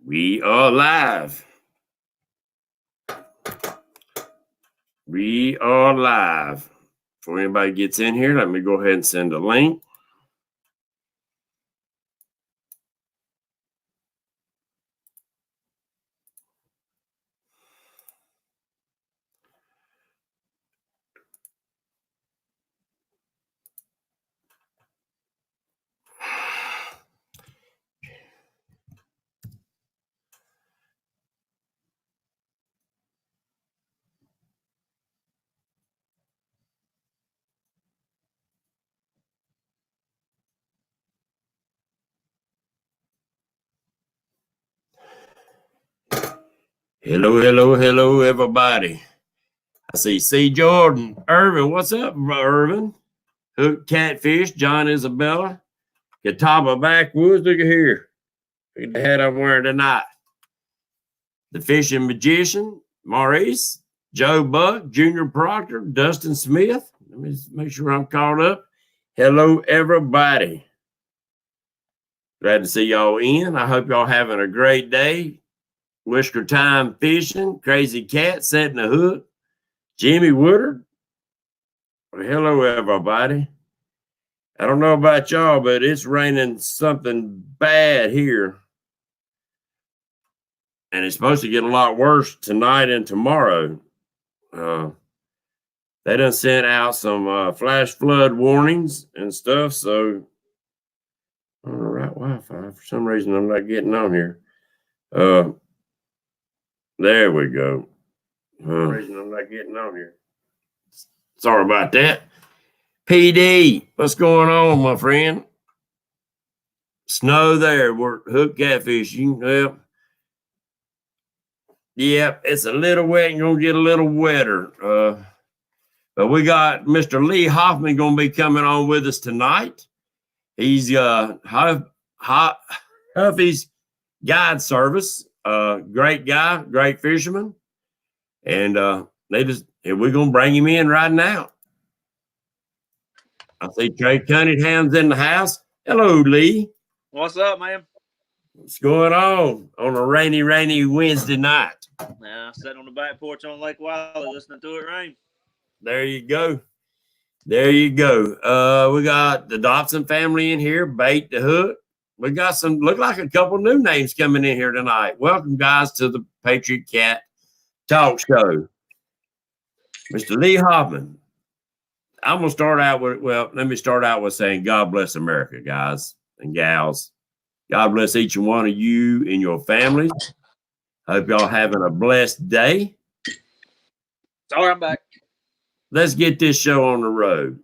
We are live. We are live. Before anybody gets in here, let me go ahead and send a link. Hello, everybody. I see C. Jordan. Irvin, what's up, Irvin? Hook Catfish, John Isabella. Catawba Backwoods, look at here. Look at the hat I'm wearing tonight. The Fishing Magician, Maurice, Joe Buck, Junior Proctor, Dustin Smith. Let me make sure I'm caught up. Hello, everybody. Glad to see y'all in. I hope y'all having a great day. Whisker Time Fishing, Crazy Cat setting a hook, Jimmy Woodard. Well, hello, everybody. I don't know about y'all, but it's raining something bad here. And it's supposed to get a lot worse tonight and tomorrow. They done sent out some flash flood warnings and stuff. So, on the right Wi-Fi. For some reason, I'm not getting on here. There we go. For some reason, I'm not getting on here. Sorry about that. PD, what's going on, my friend? Snow there. We're hook catfishing. Well, yeah, it's a little wet and gonna get a little wetter. But we got Mr. Lee Hoffman gonna be coming on with us tonight. He's Huffy's Guide Service. Great guy, great fisherman. And we're gonna bring him in right now. I see Trey Cunningham's in the house. Hello, Lee. What's up, man? What's going on a rainy Wednesday night? Nah, sitting on the back porch on Lake Wiley listening to it rain. There you go. We got the Dobson family in here, Bait the Hook. We got look like a couple new names coming in here tonight. Welcome, guys, to the Patriot Cat Talk Show. Mr. Lee Hoffman. I'm going to start out with saying God bless America, guys and gals. God bless each and one of you and your families. Hope y'all having a blessed day. Sorry, I'm back. Let's get this show on the road.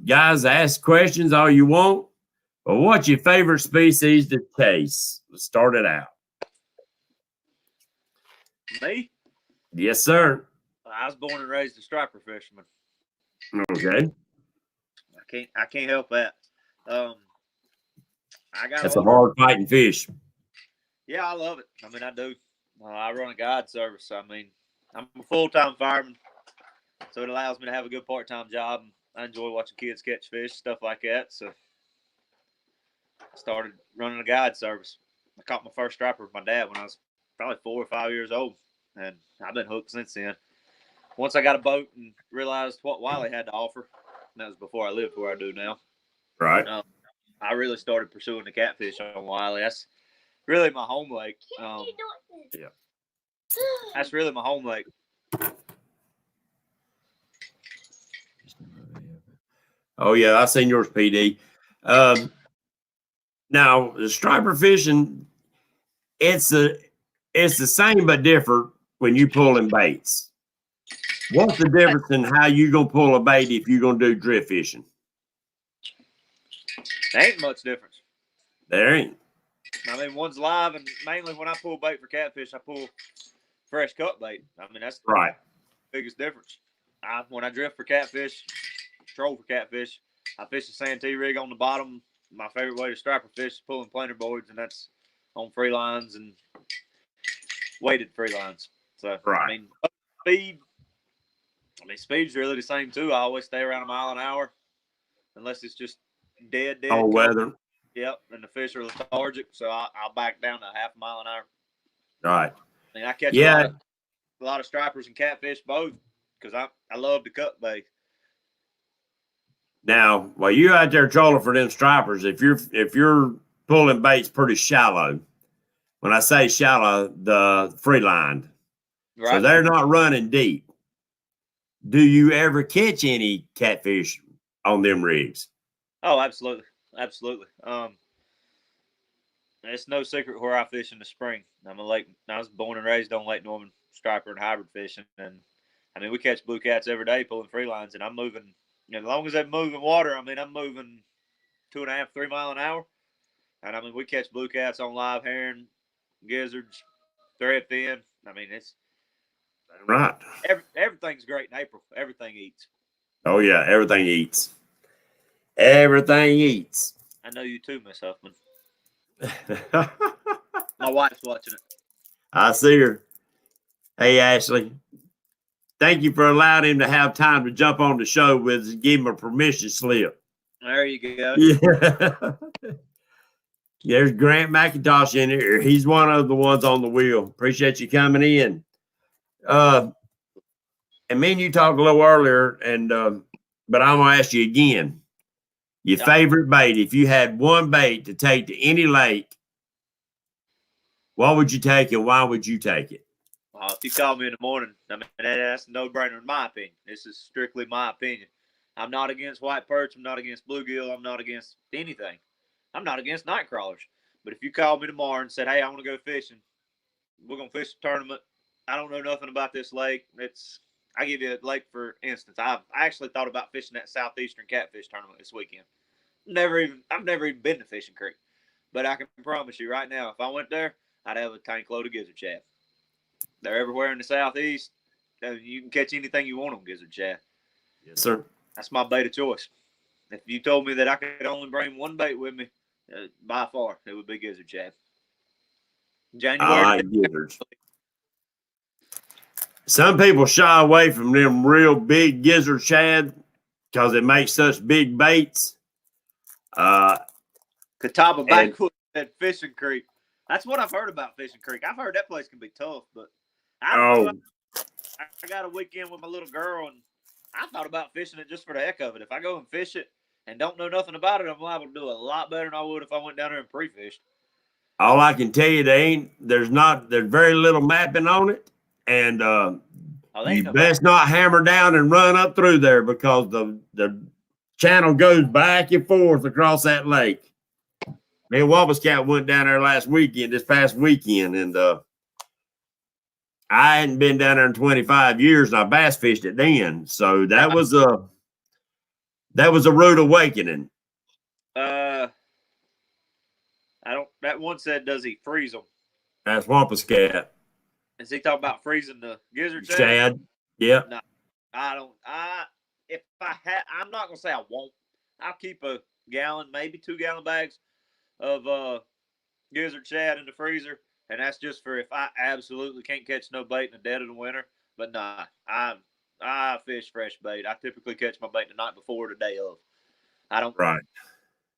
Guys, ask questions all you want, but what's your favorite species to chase? Let's start it out. Me? Yes, sir. I was born and raised a striper fisherman. Okay. I can't help that. That's a hard fighting fish. Yeah, I love it. I mean, I do. I run a guide service. I mean, I'm a full-time fireman, so it allows me to have a good part-time job. I enjoy watching kids catch fish, stuff like that. So I started running a guide service. I caught my first striper with my dad when I was probably 4 or 5 years old, and I've been hooked since then. Once I got a boat and realized what Wiley had to offer, and that was before I lived where I do now. Right. I really started pursuing the catfish on Wiley. That's really my home lake. Yeah. That's really my home lake. Oh, yeah, I've seen yours, PD. Now, the striper fishing, it's the same but different when you pulling baits. What's the difference in how you going to pull a bait if you're going to do drift fishing? There ain't much difference. There ain't. I mean, one's live, and mainly when I pull bait for catfish, I pull fresh cut bait. I mean, that's the biggest difference. When I drift for catfish, troll for catfish, I fish a Santee rig on the bottom. My favorite way to striper fish is pulling planer boards, and that's on free lines and weighted free lines. So, I mean, speed's really the same too. I always stay around a mile an hour, unless it's just dead. All weather. Yep, and the fish are lethargic, so I'll back down to half a mile an hour. Right. I mean, I catch Yeah. a lot of stripers and catfish both because I love to cut bait. Now, while you're out there trolling for them stripers, if you're pulling baits pretty shallow, when I say shallow, the free line, so Right? they're not running deep. Do you ever catch any catfish on them rigs? Oh, absolutely, absolutely. It's no secret where I fish in the spring. I was born and raised on Lake Norman striper and hybrid fishing, and I mean we catch blue cats every day pulling free lines, and I'm moving. As long as they move in water, I mean I'm moving 2.5, 3 mile an hour, and I mean we catch blue cats on live herring, gizzards, threadfin. I mean it's Right. everything's great in April. Everything eats. Oh yeah, everything eats. Everything eats. I know you too, Miss Huffman. My wife's watching it. I see her. Hey Ashley, thank you for allowing him to have time to jump on the show with us and give him a permission slip. There you go. Yeah. There's Grant McIntosh in here. He's one of the ones on the wheel. Appreciate you coming in. And me and you talked a little earlier, but I'm gonna ask you again. Your favorite bait, if you had one bait to take to any lake, what would you take and why would you take it? If you call me in the morning, I mean, that's a no-brainer in my opinion. This is strictly my opinion. I'm not against white perch. I'm not against bluegill. I'm not against anything. I'm not against night crawlers. But if you called me tomorrow and said, hey, I want to go fishing, we're going to fish a tournament. I don't know nothing about this lake. I give you a lake for instance. I actually thought about fishing that southeastern catfish tournament this weekend. I've never even been to Fishing Creek. But I can promise you right now, if I went there, I'd have a tank load of gizzard shad. They're everywhere in the southeast. You can catch anything you want on gizzard shad. Yes, sir. That's my bait of choice. If you told me that I could only bring one bait with me, by far, it would be gizzard shad. January. I like gizzards. Some people shy away from them real big gizzard shad because it makes such big baits. Catawba Backwoods at Fishing Creek. That's what I've heard about Fishing Creek. I've heard that place can be tough, but I got a weekend with my little girl, and I thought about fishing it just for the heck of it. If I go and fish it and don't know nothing about it, I'm liable to do a lot better than I would if I went down there and pre-fished. All I can tell you, there's very little mapping on it, and you best not hammer down and run up through there because the channel goes back and forth across that lake. Me and Wabash Cat went down there this past weekend, and I hadn't been down there in 25 years, and I bass fished it then. So that was a rude awakening. That one said, does he freeze them? That's Wabash Cat. Is he talking about freezing the gizzard shad? Yeah. No, I don't. I'm not gonna say I won't. I'll keep a gallon, maybe 2 gallon bags of gizzard shad in the freezer, and that's just for if I absolutely can't catch no bait in the dead of the winter. But nah, I fish fresh bait. I typically catch my bait the night before, the day of. I don't. Right.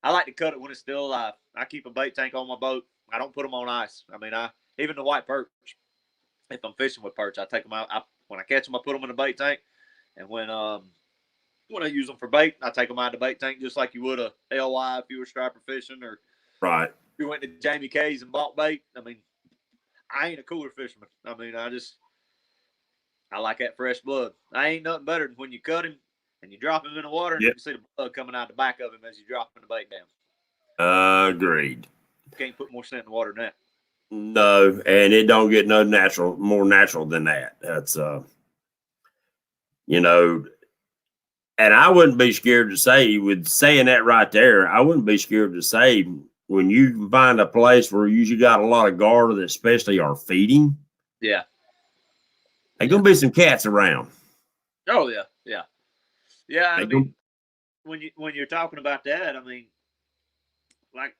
I like to cut it when it's still alive. I keep a bait tank on my boat. I don't put them on ice. I mean, even the white perch. If I'm fishing with perch, I take them out. When I catch them, I put them in a bait tank, and when I use them for bait, I take them out of the bait tank just like you would a LY if you were striper fishing, or right. If you went to Jamie K's and bought bait. I mean, I ain't a cooler fisherman. I mean, I like that fresh blood. I ain't nothing better than when you cut him and you drop him in the water and you can see the blood coming out the back of him as you drop the bait down. Agreed. You can't put more scent in the water than that. No, and it don't get no more natural than that. That's and I wouldn't be scared to say, with saying that right there, I wouldn't be scared to say when you find a place where you got a lot of garter that especially are feeding. Yeah. There's gonna be some cats around. Oh yeah, yeah. Yeah, I mean, when you're talking about that, I mean, like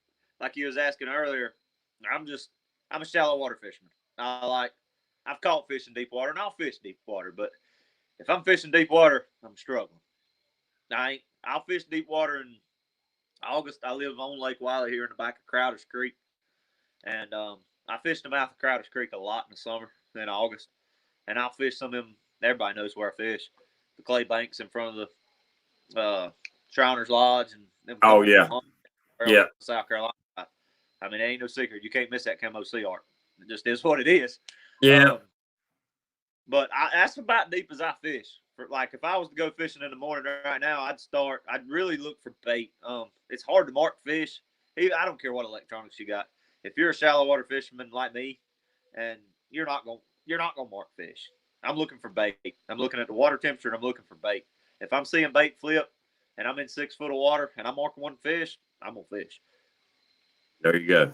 you was asking earlier, I'm a shallow water fisherman. I've caught fish in deep water, and I'll fish deep water. But if I'm fishing deep water, I'm struggling. I'll fish deep water, and August, I live on Lake Wiley here in the back of Crowder's Creek. And I fish the mouth of Crowder's Creek a lot in the summer in August. And I'll fish some of them. Everybody knows where I fish. The clay banks in front of the Shriner's Lodge and them. Oh, yeah. Yeah. South Carolina. I mean, it ain't no secret. You can't miss that camo sea art. It just is what it is. Yeah. But that's about deep as I fish. For like, if I was to go fishing in the morning right now, I'd really look for bait. It's hard to mark fish. I don't care what electronics you got. If you're a shallow water fisherman like me, and you're not gonna mark fish. I'm looking for bait. I'm looking at the water temperature and I'm looking for bait. If I'm seeing bait flip and I'm in 6 foot of water and I'm marking one fish, I'm gonna fish. There you go.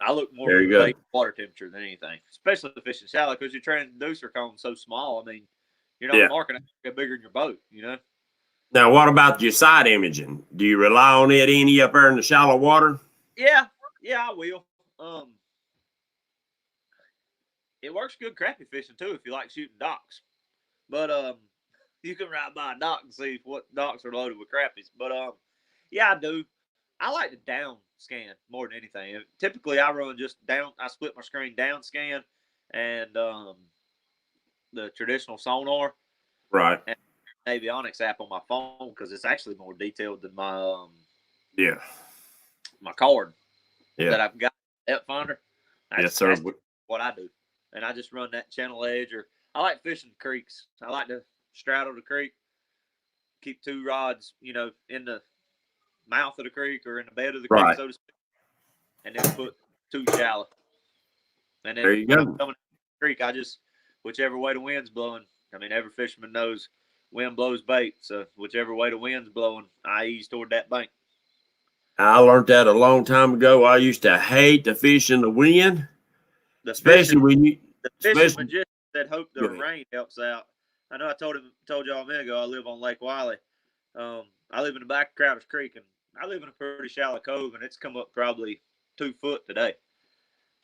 I look more for bait water temperature than anything, especially fishing shallow because your transducer cone's so small. I mean, you're not marking it get bigger than your boat, you know. Now, what about your side imaging? Do you rely on it any up there in the shallow water? Yeah, I will. It works good crappie fishing too if you like shooting docks. But you can ride by a dock and see what docks are loaded with crappies. But yeah, I do. I like to down scan more than anything. Typically, I run just down. I split my screen down scan and the traditional sonar, right? And Avionics app on my phone because it's actually more detailed than my my card that I've got depth finder. Yes, sir. That's what I do, and I just run that channel edge. Or I like fishing creeks. I like to straddle the creek, keep 2 rods, you know, in the mouth of the creek or in the bed of the creek, so to speak, and then put 2 shallow. And then there you go. I'm coming the creek, I just whichever way the wind's blowing. I mean, every fisherman knows wind blows bait, so whichever way the wind's blowing, I ease toward that bank. I learned that a long time ago. I used to hate to fish in the wind, especially when you. The fishing magician that hope the rain helps out. I know I told y'all a minute ago I live on Lake Wiley. I live in the back of Crowder's Creek, and I live in a pretty shallow cove, and it's come up probably 2 foot today.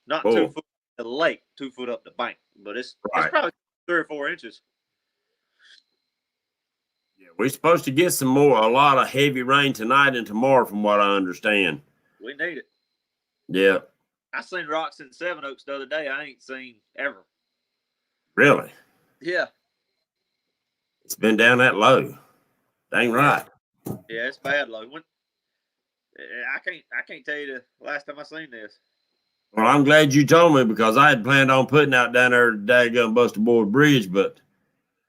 Not 2 foot up the lake, 2 foot up the bank, but it's probably 3 or 4 inches. Yeah, we're supposed to get a lot of heavy rain tonight and tomorrow, from what I understand. We need it. Yeah. I seen rocks in Seven Oaks the other day I ain't seen ever. Really? Yeah. It's been down that low. Dang right. Yeah, it's bad low. I can't tell you the last time I seen this. Well, I'm glad you told me because I had planned on putting out down there daggone Buster Board Bridge, but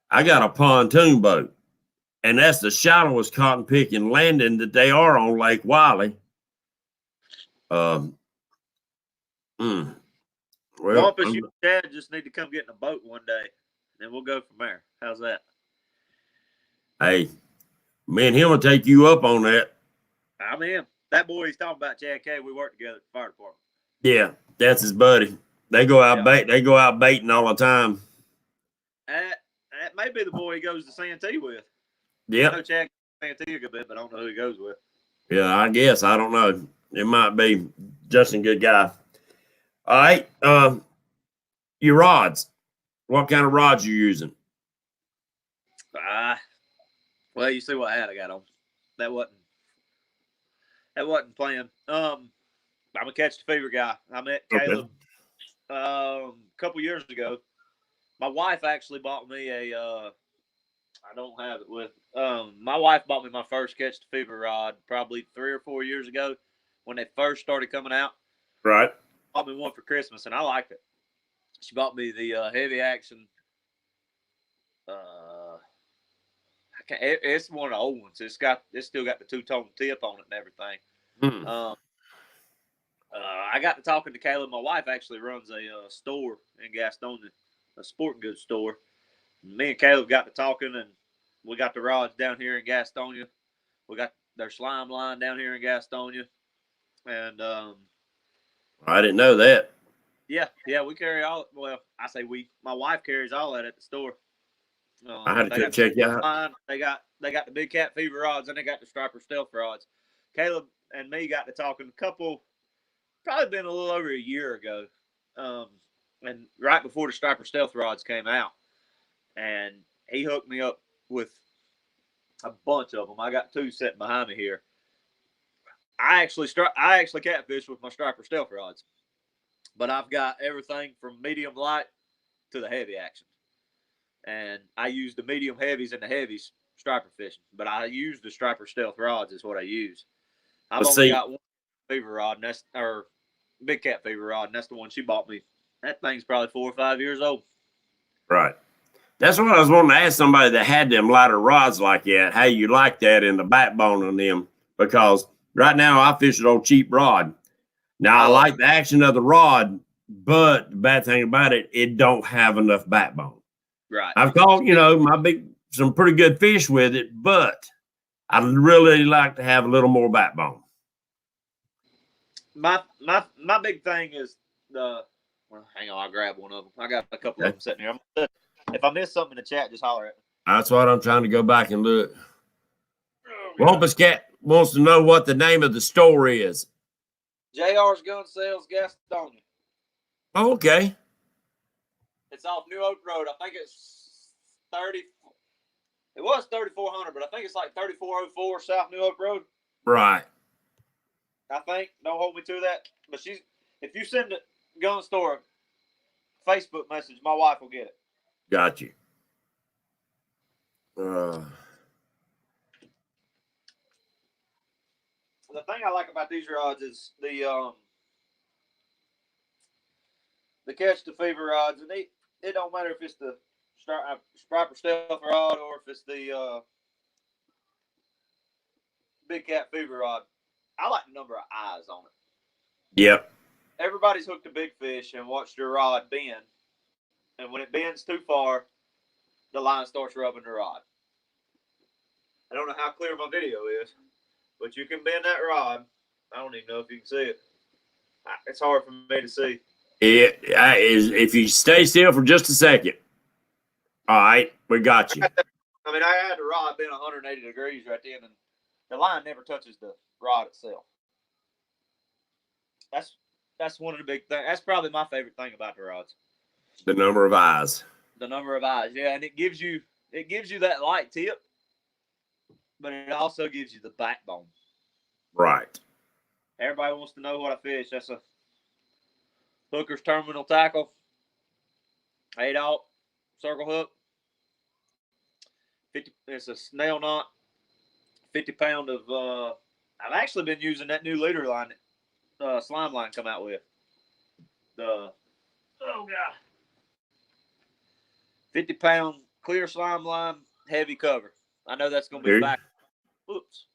I got a pontoon boat, and that's the shallowest cotton picking landing that they are on Lake Wiley. Well, Bumpus, you and Dad just need to come get in a boat one day, and we'll go from there. How's that? Hey, me and him will take you up on that. I'm in. That boy he's talking about, Chad K. We work together at the fire department. Yeah, that's his buddy. They go out They go out baiting all the time. That may be the boy he goes to Santee with. Yeah, I know Chad Santee a good bit, but I don't know who he goes with. Yeah, I guess I don't know. It might be Justin, good guy. All right, your rods. What kind of rods you using? Well, you see what hat I got on. That wasn't playing. I'm a catch the fever guy. I met Caleb a couple years ago. My wife actually bought me I don't have it with. My wife bought me my first catch the fever rod probably 3 or 4 years ago when they first started coming out. Right. Bought me one for Christmas and I liked it. She bought me the heavy action. It's one of the old ones. It's still got the 2-tone tip on it and everything. I got to talking to Caleb. My wife actually runs a store in Gastonia, a sporting goods store. Me and Caleb got to talking, and we got the rods down here in Gastonia. We got their slime line down here in Gastonia, and I didn't know that. Yeah, we carry all. Well, I say we. My wife carries all that at the store. I had to check you out. They got the big cat fever rods, and they got the striper stealth rods. Caleb and me got to talking probably been a little over a year ago, and right before the striper stealth rods came out, and he hooked me up with a bunch of them. I got 2 sitting behind me here. I actually catfish with my striper stealth rods, but I've got everything from medium light to the heavy action, and I use the medium heavies and the heavies striper fishing. But I use the striper stealth rods is what I use. I've only got one fever rod, and that's our big cat fever rod, and that's the one she bought me. That thing's probably 4 or 5 years old. Right. That's what I was wanting to ask somebody that had them lighter rods like that. How you like that in the backbone on them? Because right now I fish an old cheap rod. Now I like the action of the rod, but the bad thing about it, it don't have enough backbone. Right. I've caught, some pretty good fish with it, but I'd really like to have a little more backbone. My big thing is the. Well, hang on, I'll grab one of them. I got a couple of them sitting here. If I miss something in the chat, just holler at me. That's what I'm trying to go back and look. Wampus Cat wants to know what the name of the store is. JR's Gun Sales, Gastonia. Oh, okay. It's off New Oak Road. I think it's 30. It was 3400, but I think it's like 3404 South New Oak Road. Right. I think. Don't hold me to that. But if you send the gun store Facebook message, my wife will get it. Got you. The thing I like about these rods is the catch the fever rods, and it don't matter if it's the striper stealth rod or if it's the big cat fever rod. I like the number of eyes on it. Yep. Everybody's hooked a big fish and watched their rod bend, and when it bends too far, the line starts rubbing the rod. I don't know how clear my video is, but you can bend that rod. I don't even know if you can see it. It's hard for me to see. It is if you stay still for just a second. All right, we got you. I mean, I had the rod bend 180 degrees right then, and the line never touches the rod itself. That's one of the big things. That's probably my favorite thing about the rods. The number of eyes. The number of eyes, yeah, and it gives you that light tip, but it also gives you the backbone. Right. Everybody wants to know what I fish. That's a hooker's terminal tackle, 8/0 circle hook. 50. It's a snail knot. 50 pound of. I've actually been using that new leader line, slime line, come out with. Oh god. 50 pound clear slime line, heavy cover. I know that's going to be back. Oops.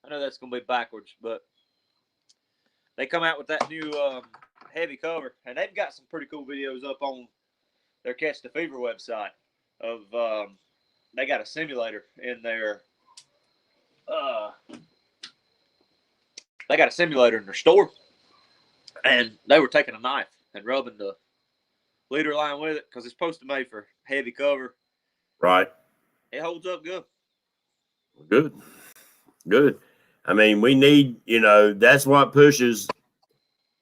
I know that's going to be backwards, but they come out with that new heavy cover, and they've got some pretty cool videos up on their Catch the Fever website of they got a simulator in their they got a simulator in their store, and they were taking a knife and rubbing the leader line with it because it's supposed to be made for heavy cover. Right. It holds up good. Good. I mean, we need, that's what pushes.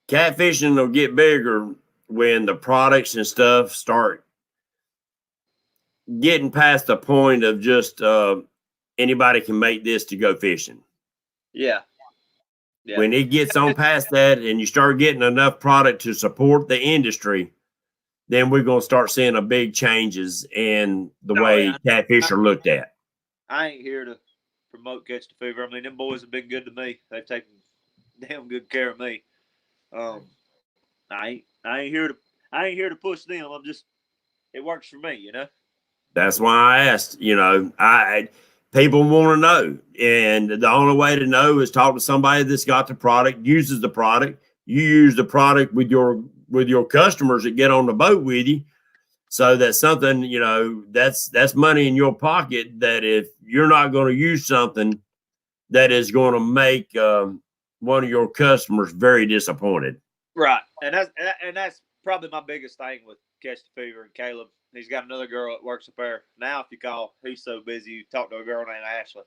Catfishing will get bigger when the products and stuff start getting past the point of just anybody can make this to go fishing. Yeah. When it gets on past that and you start getting enough product to support the industry, then we're going to start seeing a big changes in the way catfish are looked at. I ain't here to promote Catch the Fever. I mean, them boys have been good to me. They've taken damn good care of me. I ain't here to push them. It works for me, That's why I asked. People want to know, and the only way to know is talk to somebody that's got the product, uses the product. You use the product with your customers that get on the boat with you. So that's something, that's money in your pocket that if you're not going to use something that is going to make one of your customers very disappointed. Right. And that's probably my biggest thing with Catch the Fever and Caleb. He's got another girl that works up there. Now, if you call, he's so busy, you talk to a girl named Ashley.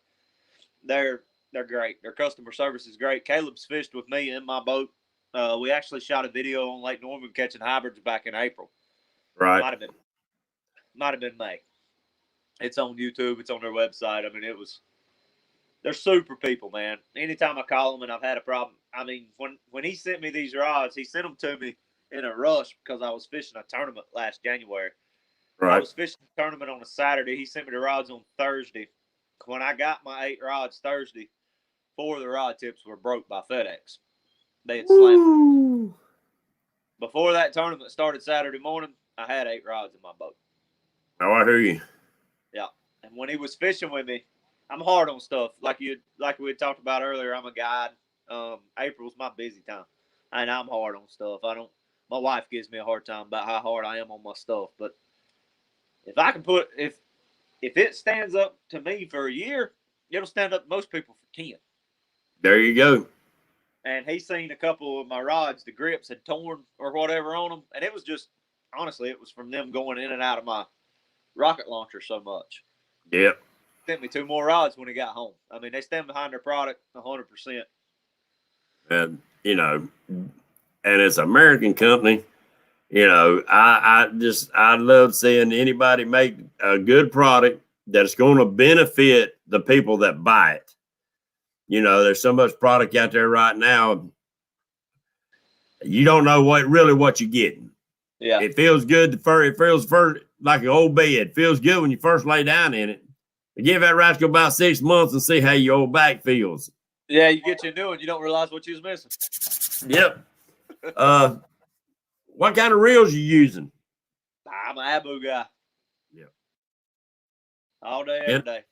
They're great. Their customer service is great. Caleb's fished with me in my boat. We actually shot a video on Lake Norman catching hybrids back in April. Right. Might have been May. It's on YouTube. It's on their website. I mean, it was they're super people, man. Anytime I call them and I've had a problem, I mean, when he sent me these rods, he sent them to me in a rush because I was fishing a tournament last January. Right. I was fishing a tournament on a Saturday. He sent me the rods on Thursday. When I got my 8 rods Thursday, 4 of the rod tips were broke by FedEx. They had slammed. Before that tournament started Saturday morning, I had 8 rods in my boat. Oh, I hear you. Yeah. And when he was fishing with me, I'm hard on stuff. Like we had talked about earlier, I'm a guide. April's my busy time. And I'm hard on stuff. My wife gives me a hard time about how hard I am on my stuff. But if I can if it stands up to me for a year, it'll stand up to most people for 10. There you go. And he's seen a couple of my rods, the grips had torn or whatever on them. And it was just, honestly, it was from them going in and out of my rocket launcher so much. Yep. Sent me 2 more rods when he got home. I mean, they stand behind their product 100%. And, and it's an American company. I love seeing anybody make a good product that's going to benefit the people that buy it. There's so much product out there right now. You don't know what you're getting. Yeah. It feels good. It feels like an old bed. It feels good when you first lay down in it. You give that rascal about 6 months and see how your old back feels. Yeah, you get your new one. You don't realize what you was missing. Yep. What kind of reels you using? I'm an Abu guy. Yep. All day, every day.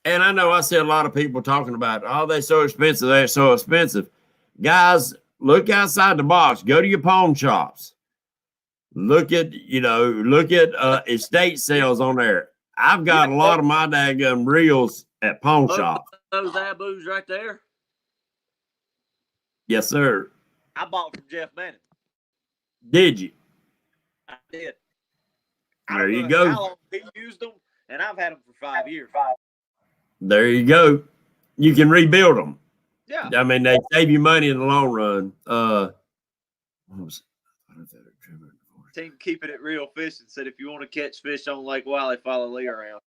And I know I see a lot of people talking about, they're so expensive. They're so expensive. Guys, look outside the box. Go to your pawn shops. Look at estate sales on there. I've got a lot of my daggum reels at pawn shops. Those Abus right there? Yes, sir. I bought from Jeff Manning. Did you? I did. There you go. How long he used them, and I've had them for 5 years. There you go. You can rebuild them. Yeah. I mean, they save you money in the long run. Team Keeping It Real Fishing said, if you want to catch fish on Lake Wiley, follow Lee around.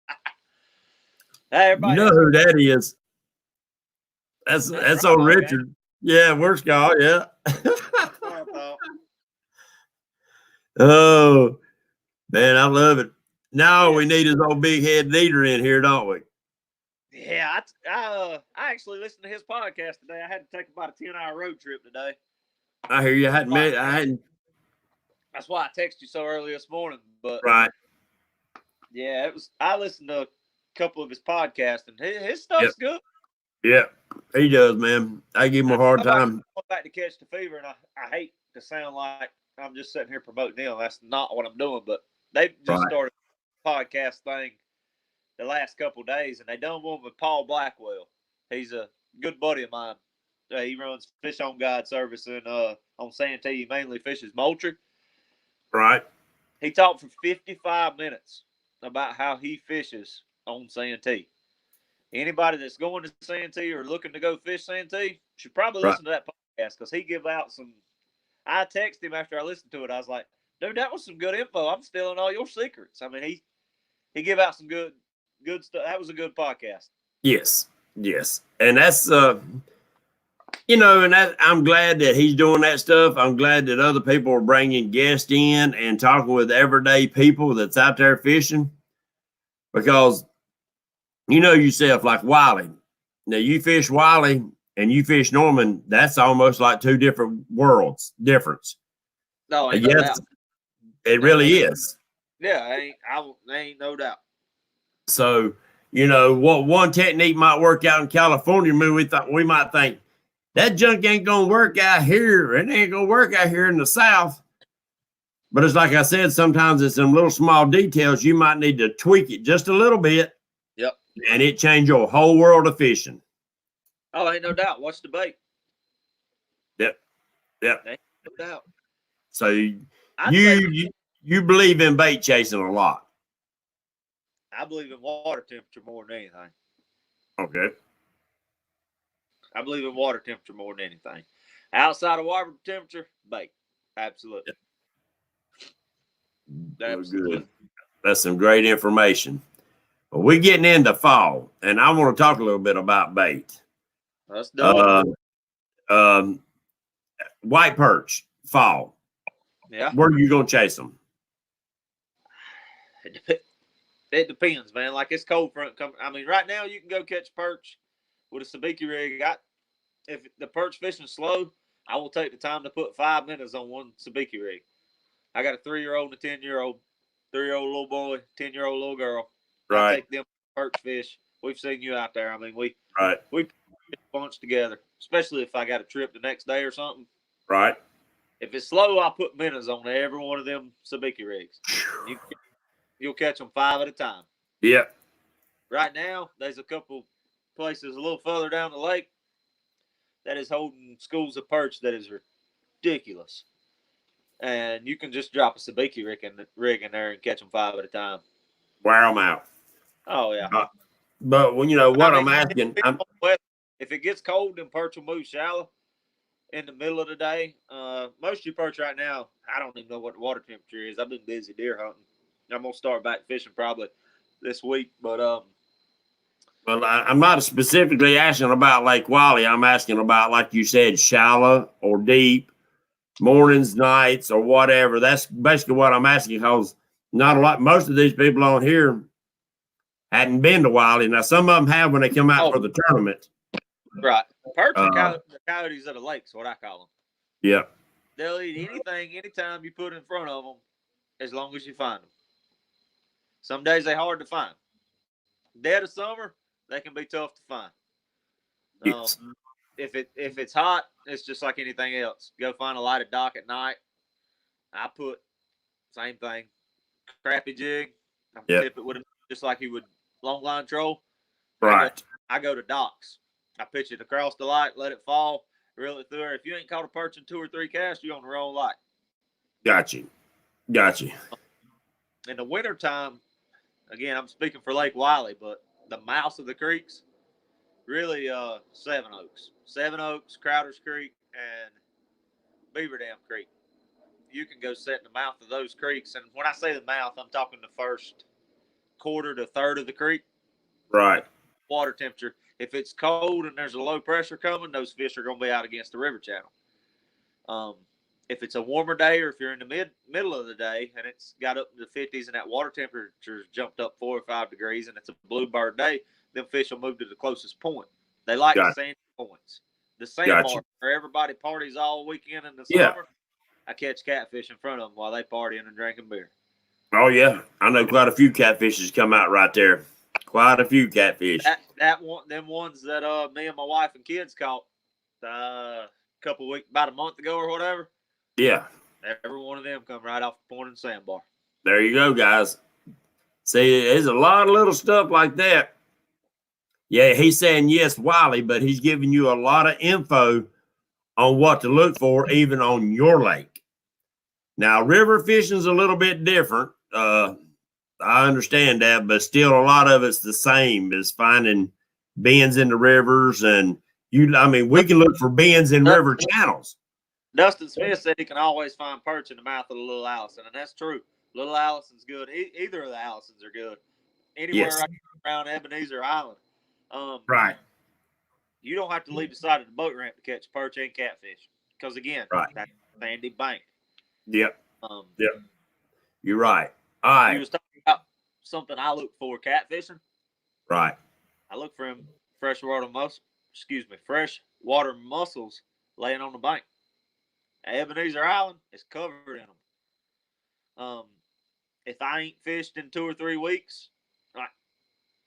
Hey, everybody. You know who that is? That's old Richard. Man. Yeah, we're Scott. Yeah. Oh, man, I love it. Now we need his old big head leader in here, don't we? Yeah, I actually listened to his podcast today. I had to take about a 10-hour road trip today. I hear you. I hadn't. That's why I texted you so early this morning. But right. Yeah, it was. I listened to a couple of his podcasts, and his stuff's good. Yeah, he does, man. I give him a hard time. I'm back to Catch the Fever, and I hate to sound like I'm just sitting here promoting them. That's not what I'm doing. But they just started a podcast thing the last couple of days, and they done one with Paul Blackwell. He's a good buddy of mine. He runs Fish on Guide service on Santee. He mainly fishes Moultrie. Right. He talked for 55 minutes about how he fishes on Santee. Anybody that's going to Santee or looking to go fish Santee should probably listen to that podcast because he give out some. I texted him after I listened to it. I was like, dude, that was some good info. I'm stealing all your secrets. I mean, he give out some good stuff. That was a good podcast. Yes. And that's, and I'm glad that he's doing that stuff. I'm glad that other people are bringing guests in and talking with everyday people that's out there fishing because you know yourself, like Wiley. Now you fish Wiley and you fish Norman. That's almost like 2 different worlds difference. No, yes, it really is. Yeah, ain't no doubt. So, what one technique might work out in California, we might think that junk ain't gonna work out here. It ain't gonna work out here in the South. But it's like I said, sometimes it's some little small details you might need to tweak it just a little bit. Yep. And it changed your whole world of fishing. Oh, ain't no doubt. Watch the bait. Yep. Ain't no doubt. So you believe in bait chasing a lot. I believe in water temperature more than anything. Okay. I believe in water temperature more than anything. Outside of water temperature, bait. Absolutely. Absolutely. Good. That's some great information. Well, we're getting into fall, and I want to talk a little bit about bait. Let's do it. Um, white perch, fall. Yeah. Where are you going to chase them? It depends, man. Like it's cold front coming. I mean, right now you can go catch perch with a sabiki rig. If the perch fishing's slow, I will take the time to put 5 minutes on one sabiki rig. I got a 3-year-old and a 10-year-old, 3-year-old little boy, 10-year-old little girl. Right. I take them perch fish. We've seen you out there. I mean, we Right. bunch together, especially if I got a trip the next day or something. Right. If it's slow, I put minnows on every one of them sabiki rigs. You'll catch them 5 at a time. Yep. Right now, there's a couple places a little further down the lake that is holding schools of perch that is ridiculous. And you can just drop a sabiki rig in there and catch them 5 at a time. Wear them out. Oh, yeah. But when I'm asking, if it gets cold, then perch will move shallow in the middle of the day. Most of your perch right now, I don't even know what the water temperature is. I've been busy deer hunting. I'm gonna start back fishing probably this week, but well, I'm not specifically asking about Lake Wiley. I'm asking about, like you said, shallow or deep, mornings, nights, or whatever. That's basically what I'm asking, because most of these people on here hadn't been to Wiley. Now, some of them have when they come out for the tournament. Right. Perch are the coyotes of the lake is what I call them. Yeah. They'll eat anything, anytime you put in front of them, as long as you find them. Some days they're hard to find. Dead of summer, they can be tough to find. Yes. If it's hot, it's just like anything else. Go find a lighted dock at night. I put same thing, crappy jig. I tip it with just like you would long line troll. Right. I go to docks. I pitch it across the light, let it fall, reel it through there. If you ain't caught a perch in 2 or 3 casts, you're on the wrong light. Got you. In the wintertime, again, I'm speaking for Lake Wiley, but the mouths of the creeks, really 7 Oaks, Crowder's Creek, and Beaver Dam Creek. You can go sit in the mouth of those creeks. And when I say the mouth, I'm talking the first quarter to third of the creek. Right. Water temperature. If it's cold and there's a low pressure coming, those fish are going to be out against the river channel. If it's a warmer day, or if you're in the middle of the day and it's got up to the 50s and that water temperature's jumped up 4 or 5 degrees and it's a bluebird day, them fish will move to the closest point. They like the sandy points. The sandbar where everybody parties all weekend in the summer. I catch catfish in front of them while they partying and drinking beer. Oh, yeah. I know quite a few catfishes come out right there. Quite a few catfish. Them ones that me and my wife and kids caught about a month ago or whatever. Yeah. Every one of them come right off the point in the sandbar. There you go, guys. See, there's a lot of little stuff like that. Yeah, he's saying yes, Wiley, but he's giving you a lot of info on what to look for, even on your lake. Now, river fishing is a little bit different. I understand that, but still a lot of it's the same as finding bends in the rivers. And we can look for bends in river channels. Dustin Smith said he can always find perch in the mouth of the Little Allison, and that's true. Little Allison's good. Either of the Allisons are good. Anywhere around Ebenezer Island. Right. You don't have to leave the side of the boat ramp to catch perch and catfish. Because, again, that's sandy bank. Yep. You're right. All right. You was talking about something I look for catfishing. Right. I look for them freshwater mussels laying on the bank. Ebenezer Island is covered in them. If I ain't fished in 2 or 3 weeks,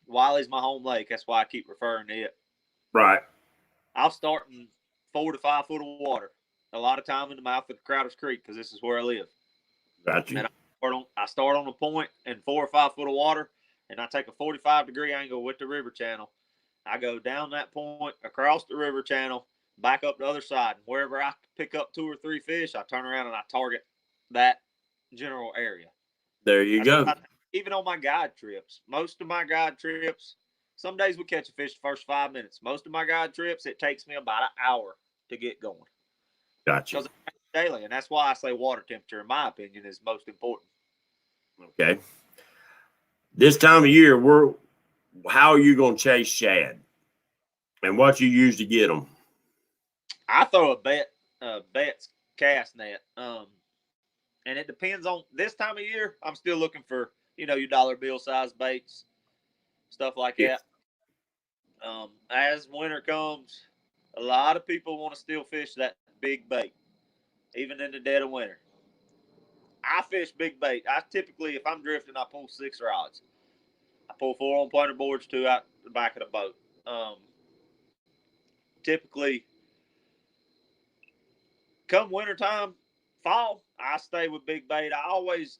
Wiley's my home lake. That's why I keep referring to it. Right. I'll start in 4 to 5 foot of water. A lot of time in the mouth of Crowder's Creek because this is where I live. Gotcha. And I start on a point in 4 or 5 foot of water, and I take a 45-degree angle with the river channel. I go down that point, across the river channel, back up the other side. And wherever I pick up 2 or 3 fish, I turn around and I target that general area. There you go. Even on my guide trips, most of my guide trips, some days we catch a fish the first 5 minutes. Most of my guide trips, it takes me about an hour to get going. Gotcha. Because it's daily, and that's why I say water temperature, in my opinion, is most important. Okay. This time of year, how are you going to chase shad, and what you use to get them? I throw a Bet's cast net. And it depends on this time of year. I'm still looking for, your dollar bill size baits, stuff like Yeah. that. As winter comes, a lot of people want to still fish that big bait, even in the dead of winter. I fish big bait. I typically, if I'm drifting, I pull 6 rods. I pull 4 on pointer boards, 2 out the back of the boat. Typically, come wintertime, fall, I stay with big bait. I always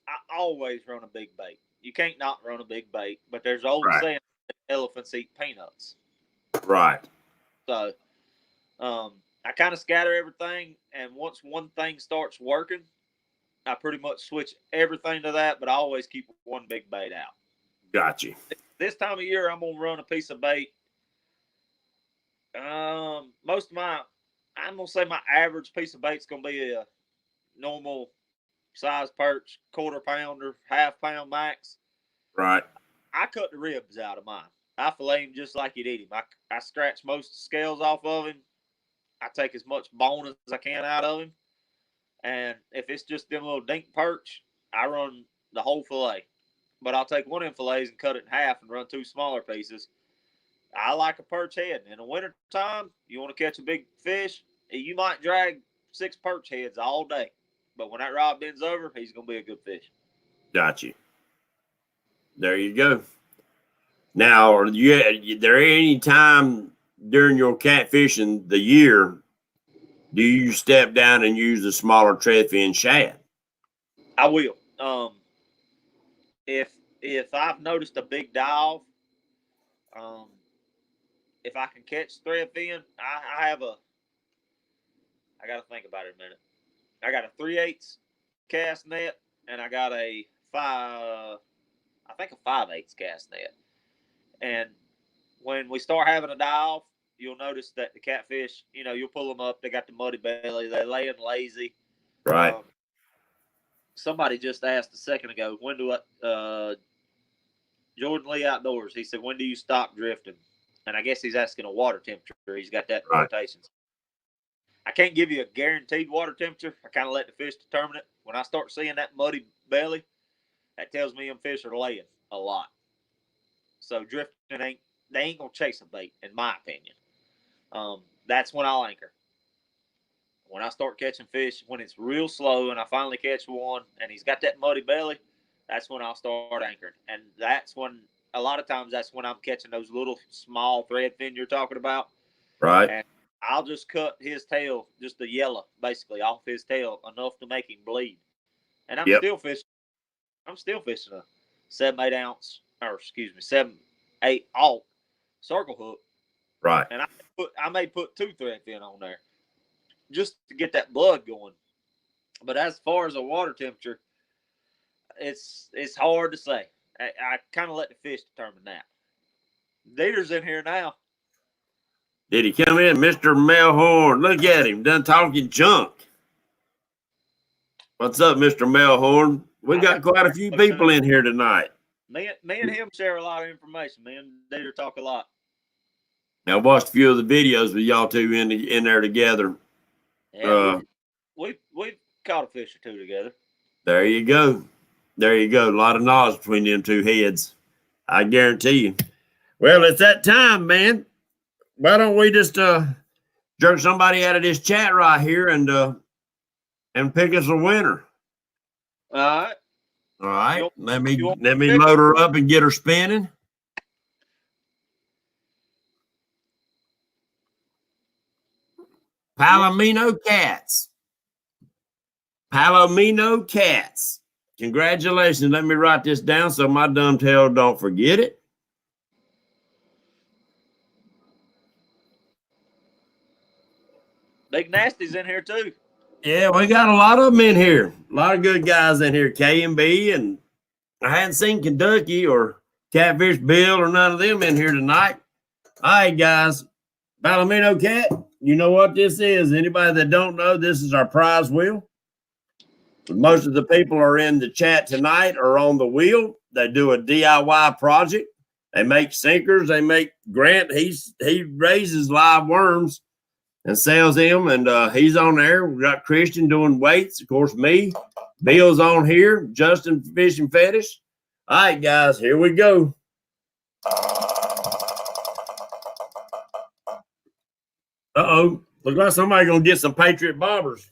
run a big bait. You can't not run a big bait, but there's old Right. saying, elephants eat peanuts. Right. So, I kind of scatter everything, and once one thing starts working, I pretty much switch everything to that, but I always keep one big bait out. Got you. This time of year, I'm gonna run a piece of bait. I'm gonna say my average piece of bait's gonna be a normal size perch, quarter pounder, half pound max. Right. I cut the ribs out of mine. I fillet him just like you'd eat him. I scratch most of the scales off of him. I take as much bone as I can out of him. And if it's just them little dink perch, I run the whole fillet. But I'll take one of them fillets and cut it in half and run 2 smaller pieces. I like a perch head. In the winter time, you want to catch a big fish, you might drag 6 perch heads all day. But when that rod bends over, he's going to be a good fish. Got you. There you go. Now, are there any time during your catfishing the year do you step down and use the smaller threadfin shad? I will. If I've noticed a big dive, if I can catch threadfin, I got to think about it a minute. I got a 3/8 cast net, and I got a 5/8 cast net. And when we start having a dive, you'll notice that the catfish, you'll pull them up. They got the muddy belly. They're laying lazy. Right. Somebody just asked a second ago, when do Jordan Lee Outdoors, he said, when do you stop drifting? And I guess he's asking a water temperature. He's got that in quotations. I can't give you a guaranteed water temperature. I kind of let the fish determine it. When I start seeing that muddy belly, that tells me them fish are laying a lot. So drifting they ain't gonna chase a bait, in my opinion. That's when I'll anchor. When I start catching fish, when it's real slow and I finally catch one and he's got that muddy belly, that's when I'll start anchoring. And that's when, a lot of times, that's when I'm catching those little small threadfin you're talking about. Right. And I'll just cut his tail, just the yellow, basically, off his tail, enough to make him bleed. And I'm still fishing a 7/8 ounce, or 7/8 alt circle hook. Right. And I may put 2 threadfin on there just to get that blood going. But as far as the water temperature, it's hard to say. I kind of let the fish determine that. Dieter's in here now. Did he come in? Mr. Melhorn. Look at him, done talking junk. What's up, Mr. Melhorn? We got quite a few people in here tonight. Me and him share a lot of information. Me and Dieter talk a lot. I watched a few of the videos with y'all two in there together. Yeah, we've caught a fish or 2 together. There you go. There you go. A lot of knowledge between them 2 heads. I guarantee you. Well, it's that time, man. Why don't we just jerk somebody out of this chat right here and pick us a winner? All right. All right. Let me load her up and get her spinning. Palomino Cats. Palomino Cats. Congratulations. Let me write this down so my dumb tail don't forget it. Big Nasty's in here too. Yeah, we got a lot of them in here. A lot of good guys in here. K&B, and I hadn't seen Kentucky or Catfish Bill or none of them in here tonight. All right, guys. Palomino Cat, you know what this is. Anybody that don't know, this is our prize wheel. Most of the people are in the chat tonight or on the wheel. They do a DIY project. They make sinkers. They make Grant. He raises live worms and sells them, and he's on there. We got Christian doing weights. Of course, me. Bill's on here. Justin Fishing Fetish. All right, guys, here we go. Uh-oh. Look like somebody going to get some Patriot bobbers.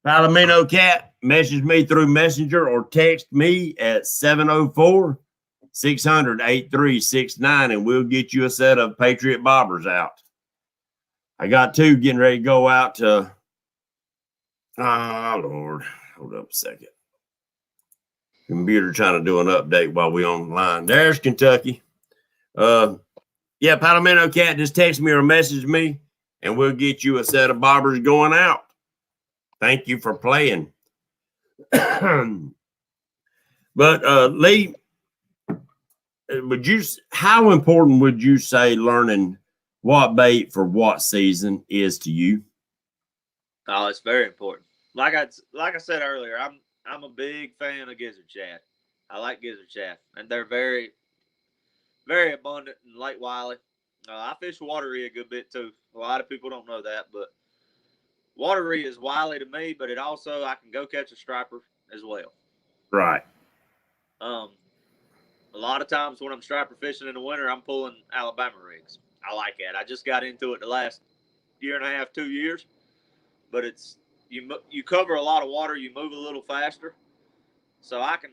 Palomino Cat, message me through Messenger or text me at 704-600-8369, and we'll get you a set of Patriot bobbers out. I got two getting ready to go out to, Lord, hold up a second. Computer trying to do an update while we online. There's Kentucky. Yeah, Palomino Cat, just text me or message me, and we'll get you a set of bobbers going out. Thank you for playing. But Lee, how important would you say learning what bait for what season is to you? Oh, it's very important. Like I said earlier, I'm a big fan of gizzard shad. I like gizzard shad, and they're very, very abundant in Lake Wiley. I fish watery a good bit too. A lot of people don't know that, but watery is Wiley to me. But I can go catch a striper as well. Right. A lot of times when I'm striper fishing in the winter, I'm pulling Alabama rigs. I like that. I just got into it the last year and a half, 2 years. But it's you cover a lot of water, you move a little faster. So I can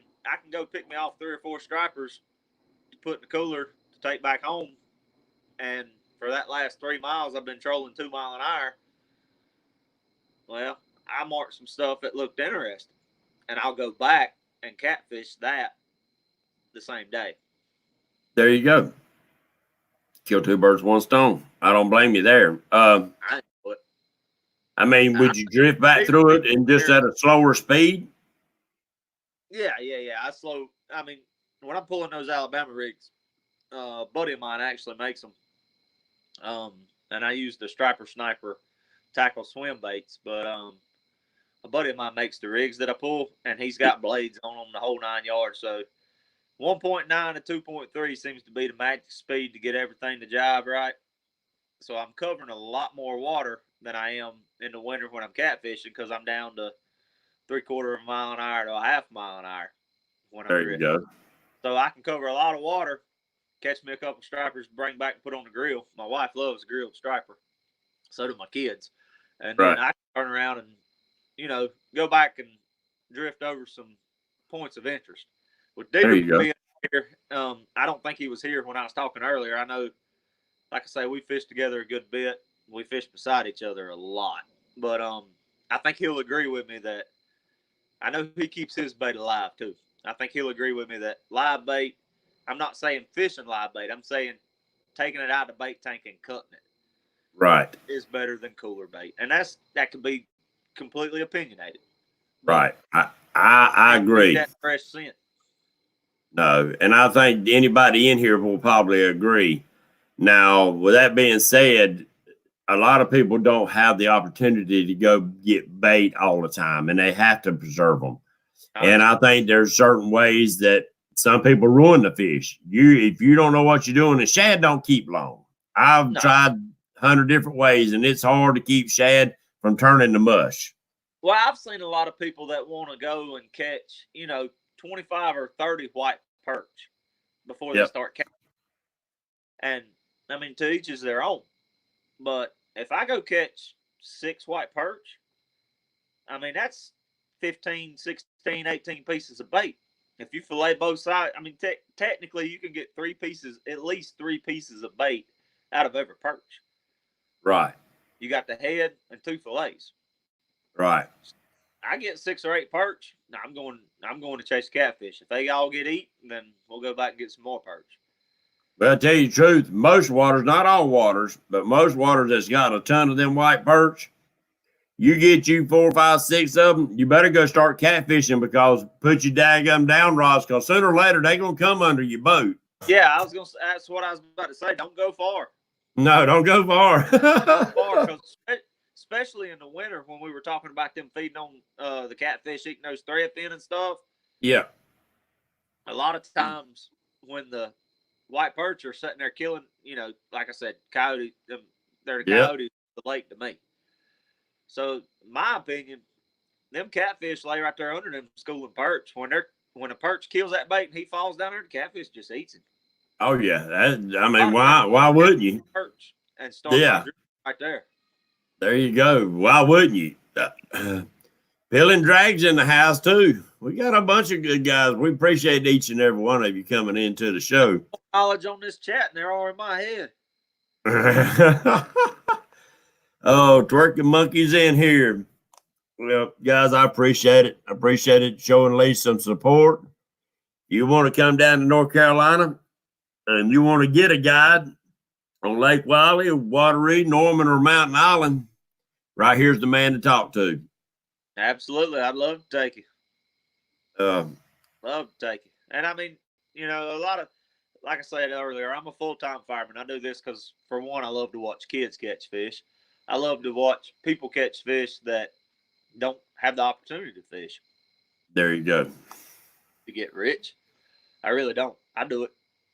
go pick me off 3 or 4 stripers to put in the cooler to take back home. And for that last 3 miles, I've been trolling 2 mile an hour. Well, I marked some stuff that looked interesting, and I'll go back and catfish that the same day. There you go. Kill 2 birds, 1 stone. I don't blame you there. I mean, would you drift back through it and just at a slower speed? Yeah. I mean, when I'm pulling those Alabama rigs, a buddy of mine actually makes them. And I use the striper sniper tackle swim baits, but a buddy of mine makes the rigs that I pull, and he's got blades on them the whole 9 yards. So 1.9 to 2.3 seems to be the magic speed to get everything to jive right. So I'm covering a lot more water than I am in the winter when I'm catfishing, because I'm down to 3/4 mile an hour to a 1/2 mile an hour when I'm there you go. So I can cover a lot of water, catch me a couple stripers, bring back and put on the grill. My wife loves grilled striper. So do my kids. And then I can turn around and, go back and drift over some points of interest. With Digger being here, I don't think he was here when I was talking earlier. I know, like I say, we fish together a good bit. We fish beside each other a lot. But I think he'll agree with me that I know he keeps his bait alive too. I think he'll agree with me that live bait, I'm not saying fishing live bait. I'm saying taking it out of the bait tank and cutting it. Right. Is better than cooler bait. And that can be completely opinionated. Right. I agree. That fresh scent. No, and I think anybody in here will probably agree. Now, with that being said, a lot of people don't have the opportunity to go get bait all the time, and they have to preserve them. And I think there's certain ways that some people ruin the fish. If you don't know what you're doing, the shad don't keep long. I've tried 100 different ways, and it's hard to keep shad from turning to mush. Well, I've seen a lot of people that want to go and catch, 25 or 30 white perch before they start catching. And, I mean, to each is their own. But if I go catch 6 white perch, I mean, that's 15, 16, 18 pieces of bait. If you fillet both sides, I mean, technically you can get at least 3 pieces of bait out of every perch. Right. You got the head and 2 fillets. Right. I get 6 or 8 perch. Now I'm going to chase catfish. If they all get eaten, then we'll go back and get some more perch. But I tell you the truth, most waters, not all waters, but most waters that's got a ton of them white perch, you get 4, 5, 6 of them, you better go start catfishing, because put your daggum down rods, because sooner or later they're going to come under your boat. Yeah, that's what I was about to say. Don't go far. No, don't go far. Don't go far, because especially in the winter when we were talking about them feeding on the catfish, eating those thread fin and stuff. Yeah. A lot of times when the white perch are sitting there killing, like I said, coyote. They're the Yep. coyotes of the lake to me. So, my opinion, them catfish lay right there under them schooling perch. When a perch kills that bait and he falls down there, the catfish just eats him. Oh yeah. I mean, why wouldn't you? Perch and start Yeah. right there. There you go. Why wouldn't you? Bill and Drag's in the house too. We got a bunch of good guys. We appreciate each and every one of you coming into the show. Knowledge on this chat, and they're all in my head. Oh, twerking monkeys in here. Well, guys, I appreciate it. I appreciate it showing Lee some support. You want to come down to North Carolina and you want to get a guide on Lake Wiley, Wateree, Norman, or Mountain Island, right here's the man to talk to. Absolutely. I'd love to take you. Love to take you. And I mean, a lot of, like I said earlier, I'm a full-time fireman. I do this because, for one, I love to watch kids catch fish. I love to watch people catch fish that don't have the opportunity to fish. There you go. To get rich. I really don't. I do it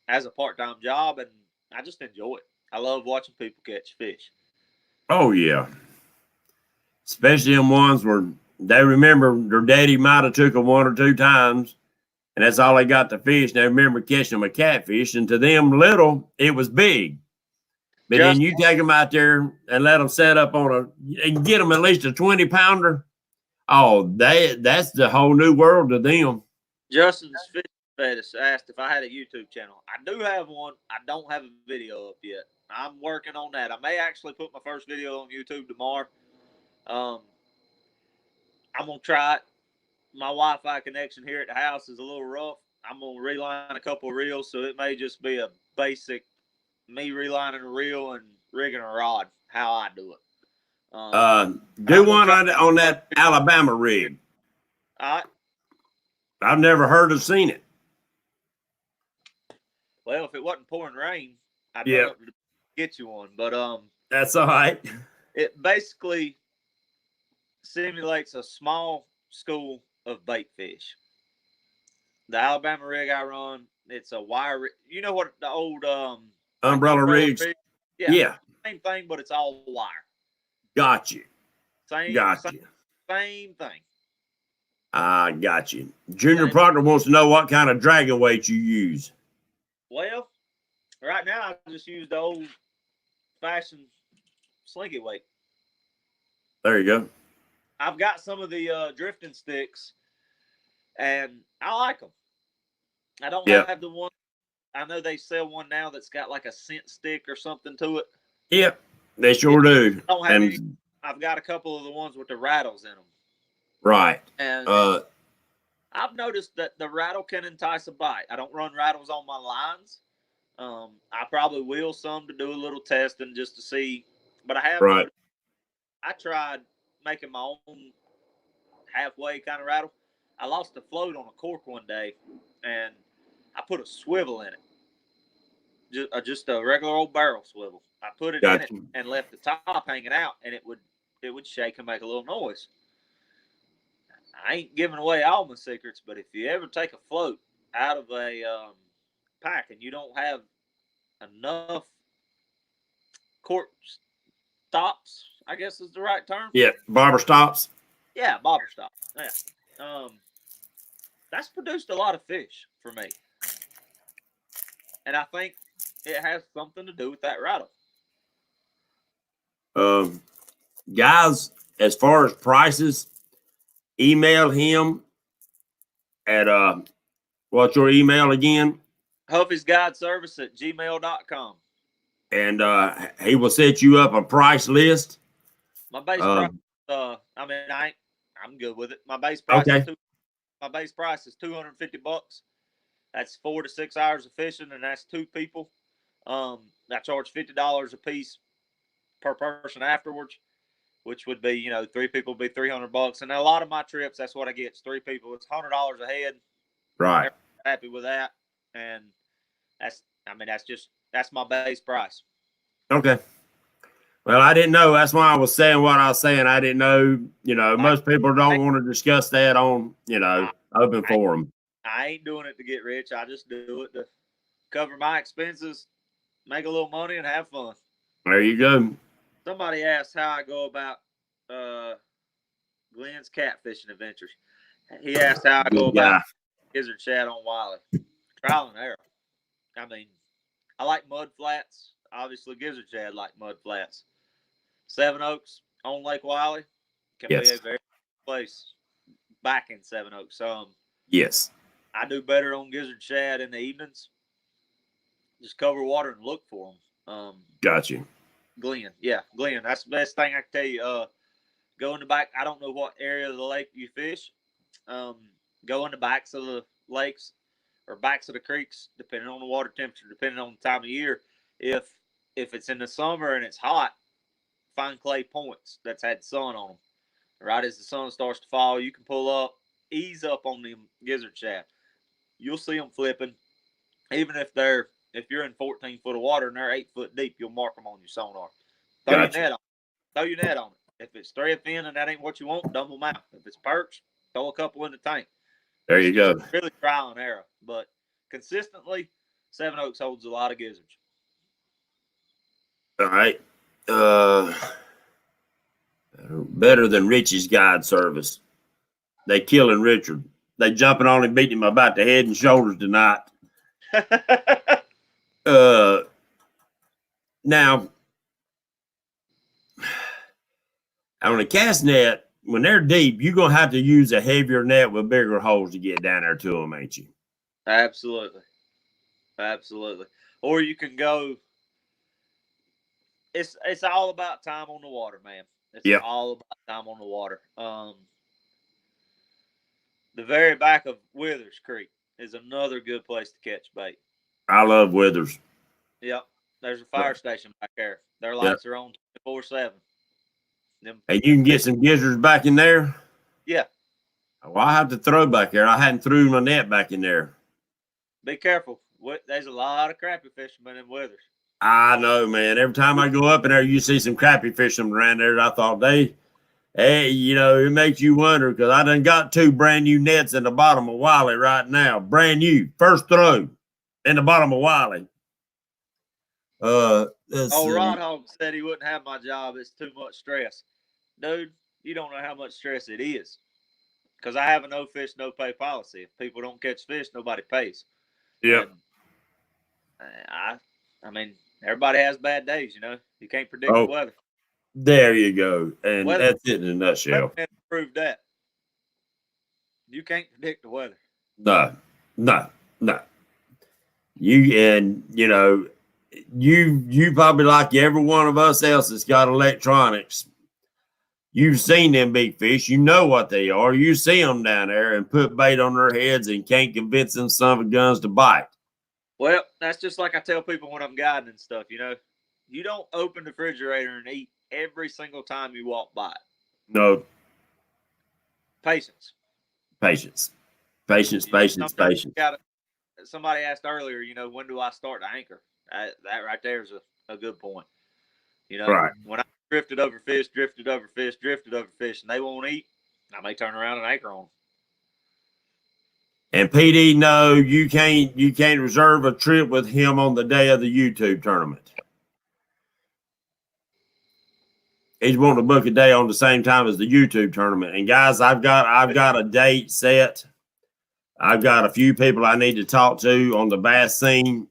as a part-time job, and I just enjoy it. I love watching people catch fish. Oh, yeah. Especially them ones where they remember their daddy might have took them 1 or 2 times, and that's all they got to fish. They remember catching them a catfish, and to them little, it was big. But then you take them out there and let them set up and get them at least a 20-pounder. Oh, that's the whole new world to them. Justin's Fish Fetish asked if I had a YouTube channel. I do have one. I don't have a video up yet. I'm working on that. I may actually put my first video on YouTube tomorrow. I'm going to try it. My Wi-Fi connection here at the house is a little rough. I'm going to reline a couple of reels, so it may just be a basic me relining a reel and rigging a rod, how I do it. Do one on that Alabama rig. All right. I've never heard or seen it. Well, if it wasn't pouring rain, I'd love to get you one. But that's all right. It basically simulates a small school of bait fish. The Alabama rig I run, it's a wire rig. You know what the old umbrella rigs? Yeah. Same thing, but it's all wire. Got you. Same thing. I got you. Junior Proctor wants to know what kind of dragon weight you use. Well, right now I just use the old-fashioned slinky weight. There you go. I've got some of the drifting sticks, and I like them. I don't have the one. I know they sell one now that's got like a scent stick or something to it. Yep, they sure do. I don't have any. I've got a couple of the ones with the rattles in them. Right. And I've noticed that the rattle can entice a bite. I don't run rattles on my lines. I probably will some to do a little testing just to see. But I have. Right. I tried making my own halfway kind of rattle. I lost a float on a cork one day, and I put a swivel in it. Just a regular old barrel swivel. I put it in it and left the top hanging out, and it would shake and make a little noise. I ain't giving away all my secrets, but if you ever take a float out of a pack and you don't have enough cork stops, I guess is the right term. Yeah, bobber stops. Yeah, bobber stops. Yeah. That's produced a lot of fish for me. And I think it has something to do with that rattle. Guys, as far as prices, email him at what's your email again? Huffy's Guide Service at gmail.com. And he will set you up a price list. My base price, I'm good with it. My base price is $250. That's 4 to 6 hours of fishing, and that's 2 people. I charge $50 a piece per person afterwards, which would be, 3 people would be $300. And a lot of my trips, that's what I get. It's 3 people. It's $100 a head. Right. Happy with that. And that's my base price. Okay. Well, I didn't know. That's why I was saying what I was saying. I didn't know, most people don't want to discuss that on, open forum. I ain't doing it to get rich. I just do it to cover my expenses, make a little money, and have fun. There you go. Somebody asked how I go about Glenn's catfishing adventures. He asked how I go Good about guy. gizzard shad on Wiley. Trial and error. I mean, I like mud flats. Obviously, gizzard shad like mud flats. Seven Oaks on Lake Wiley can be Yes. a very good place back in Seven Oaks. Yes. I do better on gizzard shad in the evenings. Just cover water and look for them. Got you. Glenn, yeah, Glenn. That's the best thing I can tell you. Go in the back. I don't know what area of the lake you fish. Go in the backs of the lakes or backs of the creeks, depending on the water temperature, depending on the time of year. If it's in the summer and it's hot, find clay points that's had sun on them. Right as the sun starts to fall, you can pull up, ease up on them gizzard shad. You'll see them flipping, even if you're in 14 foot of water and they're 8 foot deep. You'll mark them on your sonar. Throw Gotcha. your net on. Throw your net on it. If it's thread fin and that ain't what you want, dump them out. If it's perch, throw a couple in the tank. There you go. Really trial and error, but consistently, Seven Oaks holds a lot of gizzards. All right. Better than Richie's guide service. They killing Richard. They jumping on him, beating him about the head and shoulders tonight. Now, on a cast net, when they're deep, you're going to have to use a heavier net with bigger holes to get down there to them, ain't you? Absolutely. Absolutely. Or you can go. It's all about time on the water, man. It's all about time on the water. The very back of Withers Creek is another good place to catch bait. I love Withers. Yep. There's a fire station back there. Their lights are on 24/7. And you can get some gizzards back in there? Yeah. Well, I have to throw back there. I hadn't threw my net back in there. Be careful. There's a lot of crappie fishermen in Withers. I know, man. Every time I go up in there, you see some crappie fishermen around there. I thought it makes you wonder because I done got 2 brand new nets in the bottom of Wiley right now. Brand new. First throw in the bottom of Wiley. Rod Hog said he wouldn't have my job. It's too much stress. Dude, you don't know how much stress it is. Because I have a no fish, no pay policy. If people don't catch fish, nobody pays. Yeah. I mean, everybody has bad days, you know. You can't predict the weather. There you go. And that's it in a nutshell. Prove that. You can't predict the weather. No. You probably like every one of us else that's got electronics. You've seen them big fish. You know what they are. You see them down there and put bait on their heads and can't convince them son of a guns to bite. Well, that's just like I tell people when I'm guiding and stuff, you know. You don't open the refrigerator and eat every single time you walk by it. No. Patience. Somebody asked earlier, you know, when do I start to anchor? That right there is a good point. You know, right. When I drifted over fish, and they won't eat, I may turn around and anchor on them. And PD, no, you can't reserve a trip with him on the day of the YouTube tournament. He's wanting to book a day on the same time as the YouTube tournament. And guys, I've got a date set. I've got a few people I need to talk to on the bass scene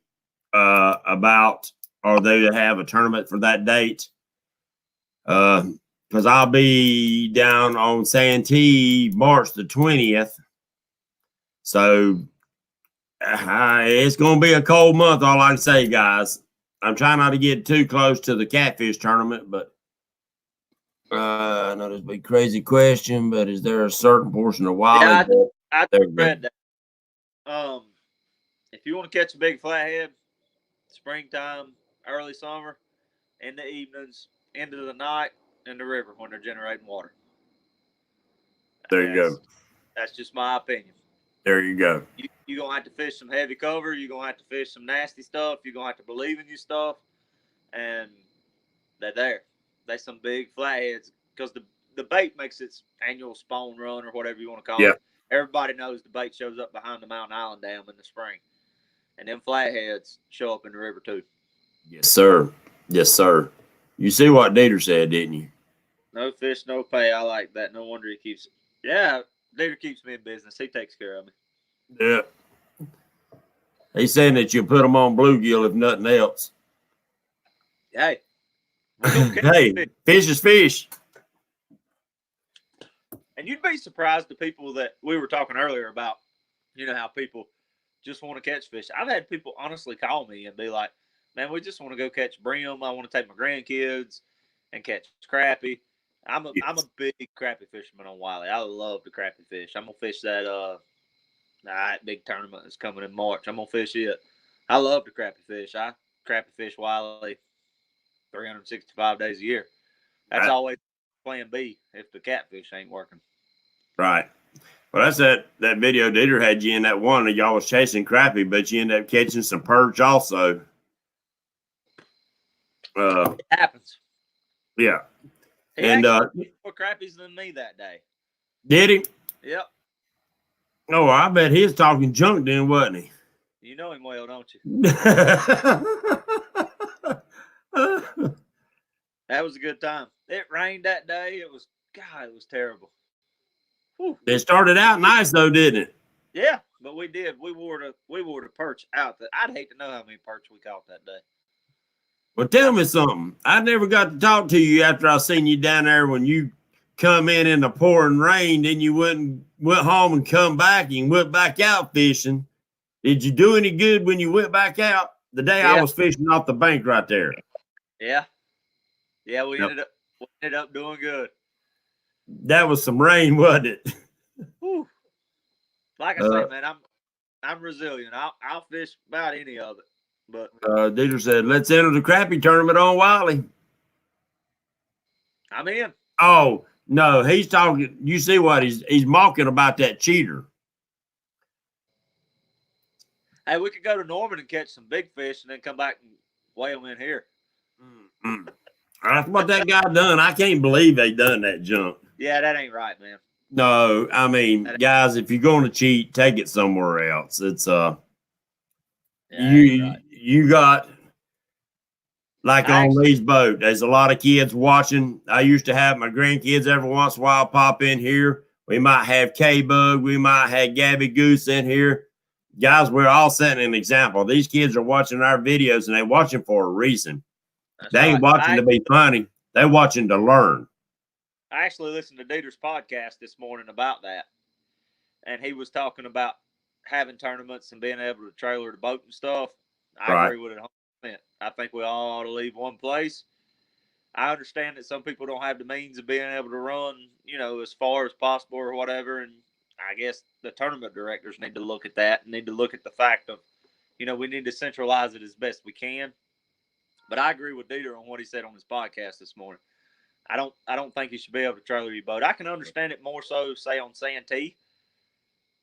about are they to have a tournament for that date. Because I'll be down on Santee March the 20th. So it's going to be a cold month, all I can say, guys. I'm trying not to get too close to the catfish tournament, but I know this is a big crazy question, but is there a certain portion of Wiley? Yeah, I read that. If you want to catch a big flathead, springtime, early summer, in the evenings, into the night, in the river when they're generating water. There you go. That's just my opinion. There you go. You're going to have to fish some heavy cover. You're going to have to fish some nasty stuff. You're going to have to believe in your stuff. And they're there. They're some big flatheads because the bait makes its annual spawn run or whatever you want to call it. Everybody knows the bait shows up behind the Mountain Island Dam in the spring. and them flatheads show up in the river too. Yes, sir. Yes, sir. You see what Dieter said, didn't you? No fish, no pay. I like that. No wonder he keeps. Yeah, Dieter keeps me in business. He takes care of me. Yeah. He's saying that you put them on bluegill if nothing else. Hey, we're gonna catch Hey, fish. fish is fish. And you'd be surprised the people that we were talking earlier about. You know how people just want to catch fish. I've had people honestly call me and be like, "Man, we just want to go catch brim. I want to take my grandkids and catch crappie." I'm a big crappie fisherman on Wiley. I love the crappie fish. I'm gonna fish that big tournament that's coming in March. I'm gonna fish it. I love the crappie fish. I crappie fish Wiley 365 days a year. That's Right. always plan B if the catfish ain't working. Right. Well, that's that video Dieter had you in that one that y'all was chasing crappie, but you ended up catching some perch also. It happens. Yeah. He and more crappies than me that day. Did he? Yep. Oh, I bet he was talking junk then, wasn't he? You know him well, don't you? That was a good time. It rained that day. It was terrible. Whew. It started out nice though, didn't it? Yeah, but we did. We wore the perch out. I'd hate to know how many perch we caught that day. Well, tell me something. I never got to talk to you after I seen you down there when you come in the pouring rain. Then you went home and come back and went back out fishing. Did you do any good when you went back out? The day I was fishing off the bank right there. Yeah. Yeah, we ended up doing good. That was some rain, wasn't it? Whew. Like I say, man, I'm resilient. I'll fish about any of it. But Dieter said, "Let's enter the crappie tournament on Wiley." I'm in. Oh no, he's talking. You see what he's mocking about that cheater. Hey, we could go to Norman and catch some big fish, and then come back and weigh them in here. Mm-hmm. That's what that guy done. I can't believe they done that junk. Yeah, that ain't right, man. No, I mean, guys, if you're going to cheat, take it somewhere else. It's you got like on Lee's boat. There's a lot of kids watching. I used to have my grandkids every once in a while pop in here. We might have K-Bug. We might have Gabby Goose in here. Guys, we're all setting an example. These kids are watching our videos, and they're watching for a reason. They ain't watching to be funny. They're watching to learn. I actually listened to Dieter's podcast this morning about that, and he was talking about having tournaments and being able to trailer the boat and stuff. I agree with it 100%. I think we all ought to leave one place. I understand that some people don't have the means of being able to run, as far as possible or whatever, and I guess the tournament directors need to look at that and need to look at the fact of, we need to centralize it as best we can. But I agree with Dieter on what he said on his podcast this morning. I don't think you should be able to trailer your boat. I can understand it more so, say, on Santee.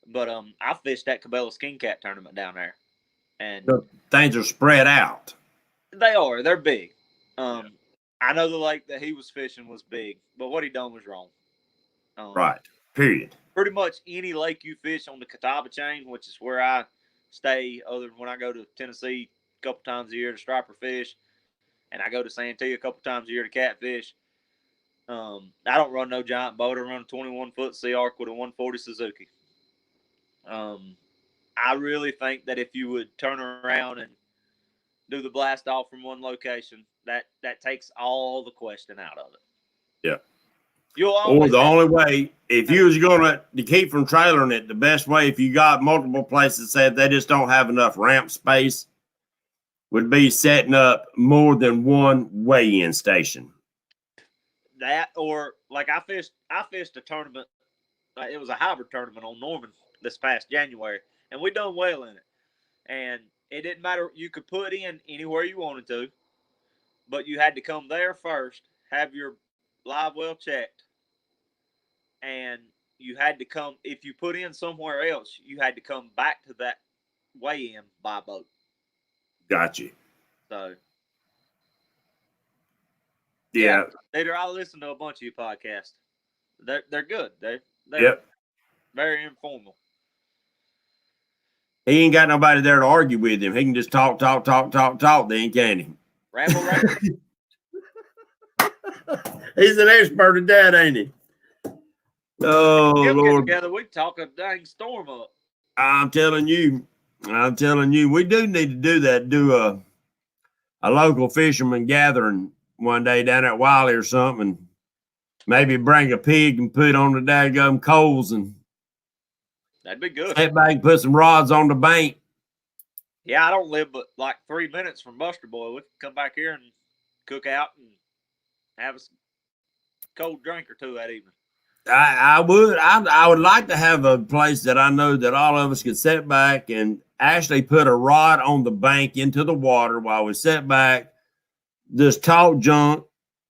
But I fished that Cabela's King Cat tournament down there. And the things are spread out. They are. They're big. I know the lake that he was fishing was big, but what he done was wrong. Right. Period. Pretty much any lake you fish on the Catawba chain, which is where I stay, other than when I go to Tennessee a couple times a year to striper fish, and I go to Santee a couple times a year to catfish. I don't run no giant boat. I run a 21-foot Sea Arc with a 140 Suzuki. I really think that if you would turn around and do the blast off from one location, that takes all the question out of it. Yeah. Or the only way, if you was going to keep from trailering it, the best way, if you got multiple places said they just don't have enough ramp space, would be setting up more than one weigh-in station. That, or like I fished a tournament. It was a hybrid tournament on Norman this past January, and we done well in it. And it didn't matter. You could put in anywhere you wanted to, but you had to come there first, have your live well checked, and you had to come. If you put in somewhere else, you had to come back to that weigh-in by boat. Got you. So, yeah. Later, I listen to a bunch of your podcasts. They're good. They're yep. very informal. He ain't got nobody there to argue with him. He can just talk, then, can he? Ramble. He's an expert at that, ain't he? Oh, He'll Lord. get together. We talk a dang storm up. I'm telling you, we do need to do that. Do a local fisherman gathering one day down at Wiley or something. Maybe bring a pig and put it on the daggum coals and that'd be good. sit back and put some rods on the bank. Yeah, I don't live but like 3 minutes from Buster Boy. We can come back here and cook out and have a cold drink or two that evening. I would like to have a place that I know that all of us could sit back and actually put a rod on the bank into the water while we sit back, just talk junk,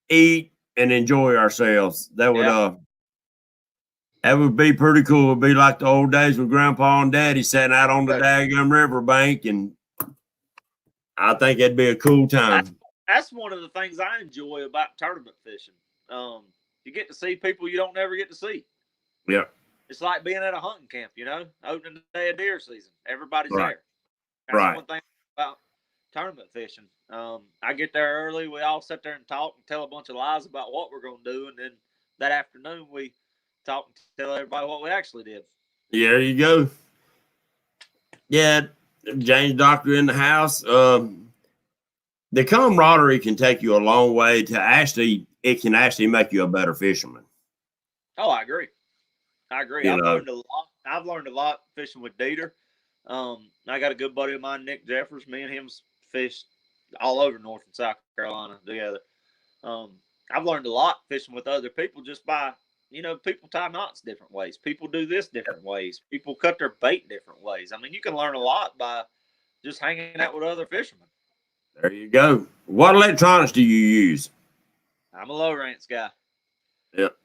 eat, and enjoy ourselves. That would be pretty cool. It'd be like the old days with Grandpa and Daddy sitting out on the daggum river bank, and I think it'd be a cool time. That's one of the things I enjoy about tournament fishing. You get to see people you don't ever get to see. Yeah. It's like being at a hunting camp, opening day of deer season. Everybody's there. That's one thing about tournament fishing. I get there early. We all sit there and talk and tell a bunch of lies about what we're going to do. And then that afternoon, we talk and tell everybody what we actually did. Yeah, there you go. Yeah, James Doctor in the house. The camaraderie can take you a long way it can actually make you a better fisherman. Oh, I agree. I've learned a lot. I've learned a lot fishing with Dieter. I got a good buddy of mine, Nick Jeffers. Me and him fished all over North and South Carolina together. I've learned a lot fishing with other people just by, people tie knots different ways. People do this different ways. People cut their bait different ways. I mean, you can learn a lot by just hanging out with other fishermen. There you go. What electronics do you use? I'm a Lowrance guy. Yep.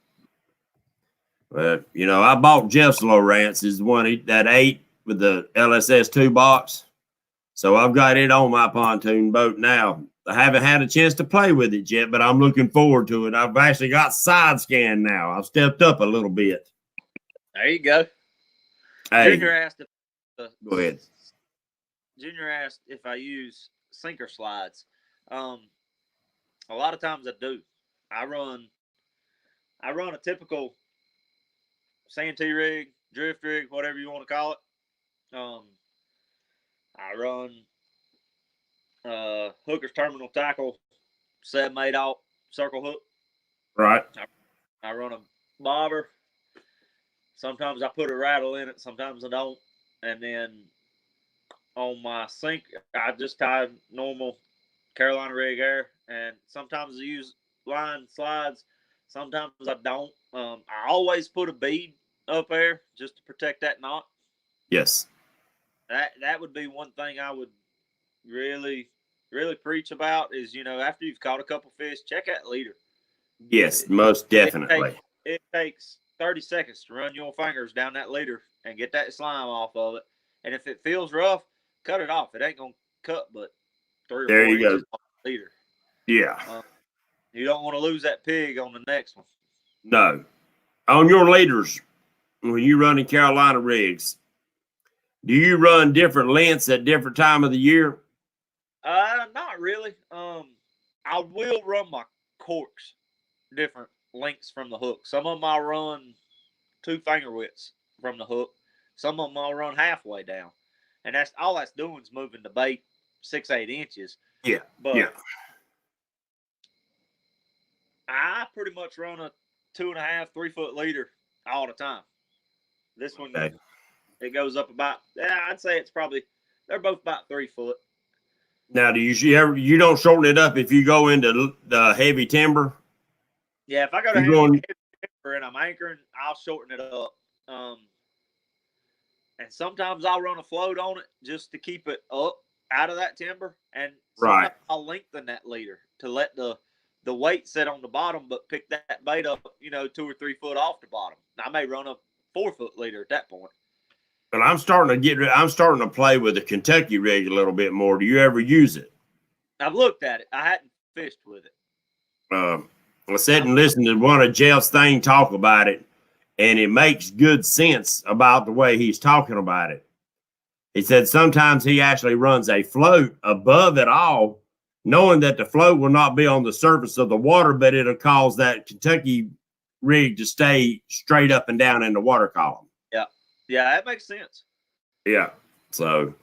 Well, I bought Jeff's Lowrance. Is the one that 8 with the LSS2 box. So I've got it on my pontoon boat now. I haven't had a chance to play with it yet, but I'm looking forward to it. I've actually got side scan now. I've stepped up a little bit. There you go. Hey, Junior asked go ahead. Junior asked if I use sinker slides. A lot of times I do. I run a typical Santee rig, drift rig, whatever you want to call it. I run Hooker's Terminal Tackle 7/8 circle hook. Right. I run a bobber. Sometimes I put a rattle in it. Sometimes I don't. And then on my sink, I just tie normal Carolina rig air. And sometimes I use line slides. Sometimes I don't. I always put a bead up there just to protect that knot. Yes. That would be one thing I would really, really preach about is, after you've caught a couple fish, check that leader. Yes, most definitely. It takes 30 seconds to run your fingers down that leader and get that slime off of it. And if it feels rough, cut it off. It ain't going to cut but 3 or 4 inches off the leader. Yeah. You don't want to lose that pig on the next one. No. On your leaders, when you run in Carolina rigs, do you run different lengths at different time of the year? Not really. I will run my corks different lengths from the hook. Some of them I'll run 2 finger widths from the hook. Some of them I'll run halfway down. And that's doing is moving the bait 6-8 inches. Yeah. But yeah. I pretty much run a 2.5, 3 foot leader all the time. This one, it goes up about, I'd say they're both about 3 foot. Now, you don't shorten it up if you go into the heavy timber? Yeah, if I go to heavy timber and I'm anchoring, I'll shorten it up. And sometimes I'll run a float on it just to keep it up out of that timber. And sometimes I'll lengthen that leader to let the weight sit on the bottom, but pick that bait up, 2 or 3 foot off the bottom. I may run a 4 foot leader at that point. But I'm starting to play with the Kentucky rig a little bit more. Do you ever use it? I've looked at it. I hadn't fished with it. I sat and listened to one of Jeff's things talk about it, and it makes good sense about the way he's talking about it. He said sometimes he actually runs a float above it all, knowing that the float will not be on the surface of the water, but it'll cause that Kentucky rig to stay straight up and down in the water column. Yeah. Yeah, that makes sense. Yeah. So,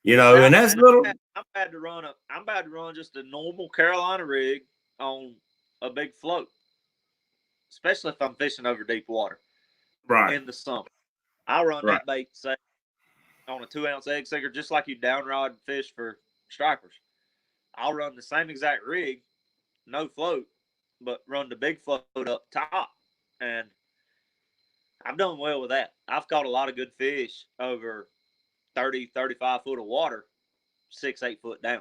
and that's little. I'm bad to run just a normal Carolina rig on a big float, especially if I'm fishing over deep water. Right. In the summer. I'll run that bait, say, on a 2-ounce egg sinker, just like you downrod fish for stripers. I'll run the same exact rig, no float, but run the big float up top. And I've done well with that. I've caught a lot of good fish over 30, 35 foot of water, 6, 8 foot down.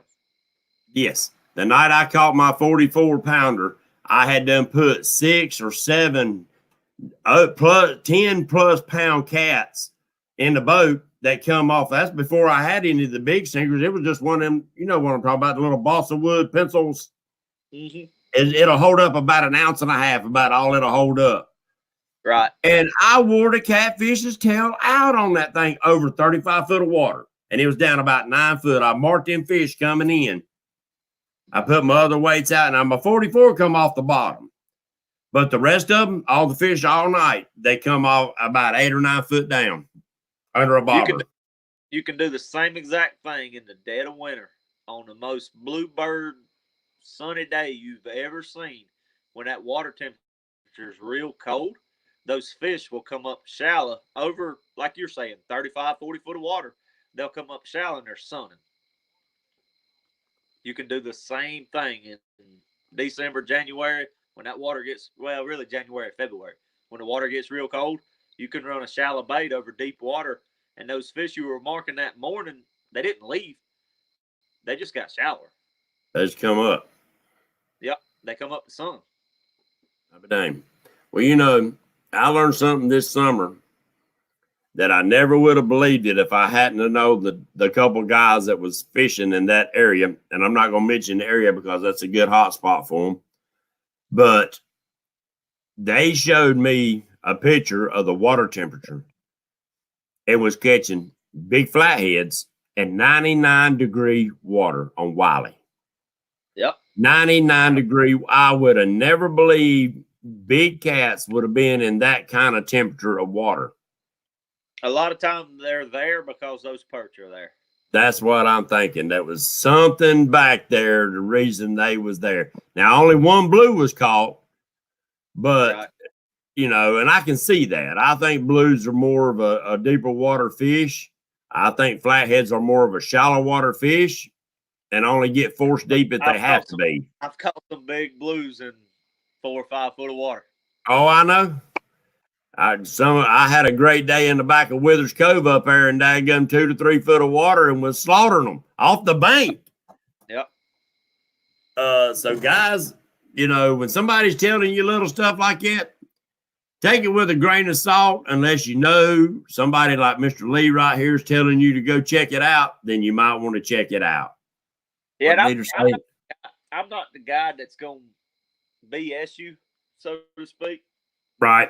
Yes. The night I caught my 44 pounder, I had done put 6 or 7 plus 10 plus pound cats in the boat that come off. That's before I had any of the big sinkers. It was just one of them, you know what I'm talking about, the little balsa wood pencils. Mm-hmm. It'll hold up about 1.5 ounces, about all it'll hold up. Right. And I wore the catfish's tail out on that thing over 35 foot of water. And it was down about 9 foot. I marked them fish coming in. I put my other weights out, and now my 44 come off the bottom. But the rest of them, all the fish all night, they come off about 8 or 9 foot down under a bobber. You can do the same exact thing in the dead of winter on the most bluebird sunny day you've ever seen. When that water temperature is real cold, those fish will come up shallow over, like you're saying, 35, 40 foot of water. They'll come up shallow and they're sunning. You can do the same thing in December, January, when that water gets, well, really January, February. When the water gets real cold, you can run a shallow bait over deep water, and those fish you were marking that morning, they didn't leave. They just got shallower. They just come up. Yep, they come up the sun. I'll be damned. Well, I learned something this summer that I never would have believed it if I hadn't have known the couple guys that was fishing in that area. And I'm not going to mention the area because that's a good hot spot for them. But they showed me a picture of the water temperature. It was catching big flatheads at 99-degree water on Wiley. Yep. 99-degree. I would have never believed big cats would have been in that kind of temperature of water. A lot of times they're there because those perch are there. That's what I'm thinking. That was something back there, the reason they was there. Now, only one blue was caught, but, right. And I can see that. I think blues are more of a deeper water fish. I think flatheads are more of a shallow water fish and only get forced deep if they have to be. I've caught some big blues in 4 or 5 foot of water. Oh, I know. I had a great day in the back of Withers Cove up there and daggum 2 to 3 foot of water and was slaughtering them off the bank. Yep. So guys, when somebody's telling you little stuff like that, take it with a grain of salt. Unless somebody like Mr. Lee right here is telling you to go check it out, then you might want to check it out. Yeah, I'm not the guy that's going to BS you, so to speak. Right.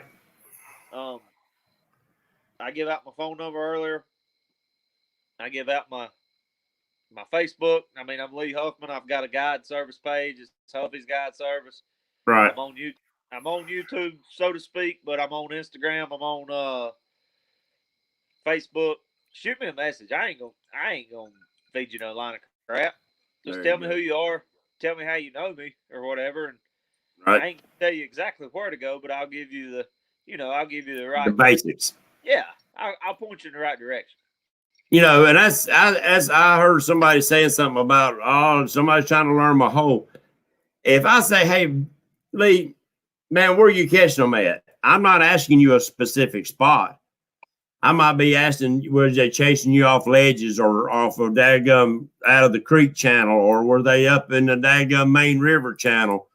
I give out my phone number earlier. I give out my Facebook. I'm Lee Huffman. I've got a guide service page. It's Huffy's Guide Service. Right. I'm on YouTube, so to speak, but I'm on Instagram. I'm on Facebook. Shoot me a message. I ain't gonna feed you no line of crap. Just tell me who you are. Tell me how you know me or whatever. And right. I ain't gonna tell you exactly where to go, but I'll give you the right the basics. Yeah, I'll point you in the right direction. And as I heard somebody saying something about, somebody's trying to learn my hole. If I say, hey, Lee, man, where are you catching them at? I'm not asking you a specific spot. I might be asking, were they chasing you off ledges or off of daggum out of the creek channel, or were they up in the daggum main river channel,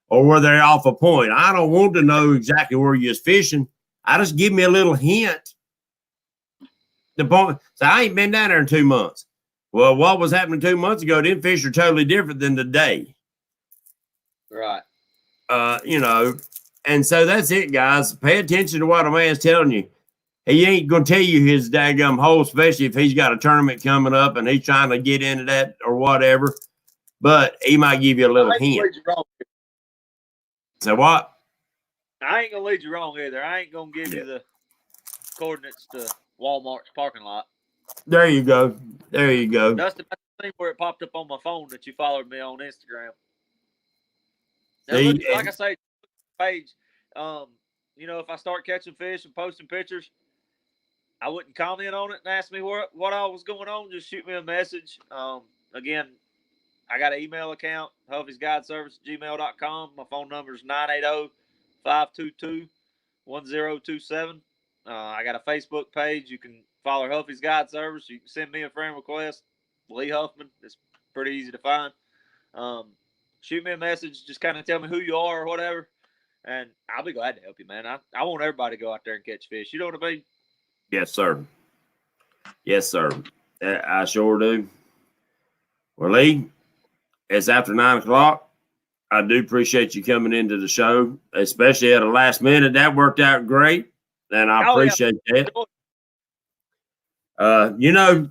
or were they off a point? I don't want to know exactly where you're fishing. I just give me a little hint. The point, so I ain't been down there in 2 months. Well, what was happening 2 months ago, them fish are totally different than today. Right. And so that's it, guys. Pay attention to what a man's telling you. he ain't gonna tell you his daggum hole, especially if he's got a tournament coming up and he's trying to get into that or whatever. But he might give you a little hint. So what? I ain't gonna lead you wrong either. I ain't gonna give you the coordinates to Walmart's parking lot. There you go. There you go. Dustin, that's the thing where it popped up on my phone that you followed me on Instagram. Now, See, look, like I say, page. You know, if I start catching fish and posting pictures, I wouldn't comment on it and ask me what all was going on. Just shoot me a message. Again, I got an email account, Huffy's Guide Service at gmail.com. My phone number is 980-522-1027. I got a Facebook page. You can follow Huffy's Guide Service. You can send me a friend request, Lee Huffman. It's pretty easy to find. Shoot me a message. Just kind of tell me who you are or whatever, and I'll be glad to help you, man. I want everybody to go out there and catch fish. You know what I mean? Yes, sir. Yes, sir. I sure do. Well, Lee, it's after 9 o'clock. I do appreciate you coming into the show, especially at the last minute. That worked out great, and I appreciate that. You know,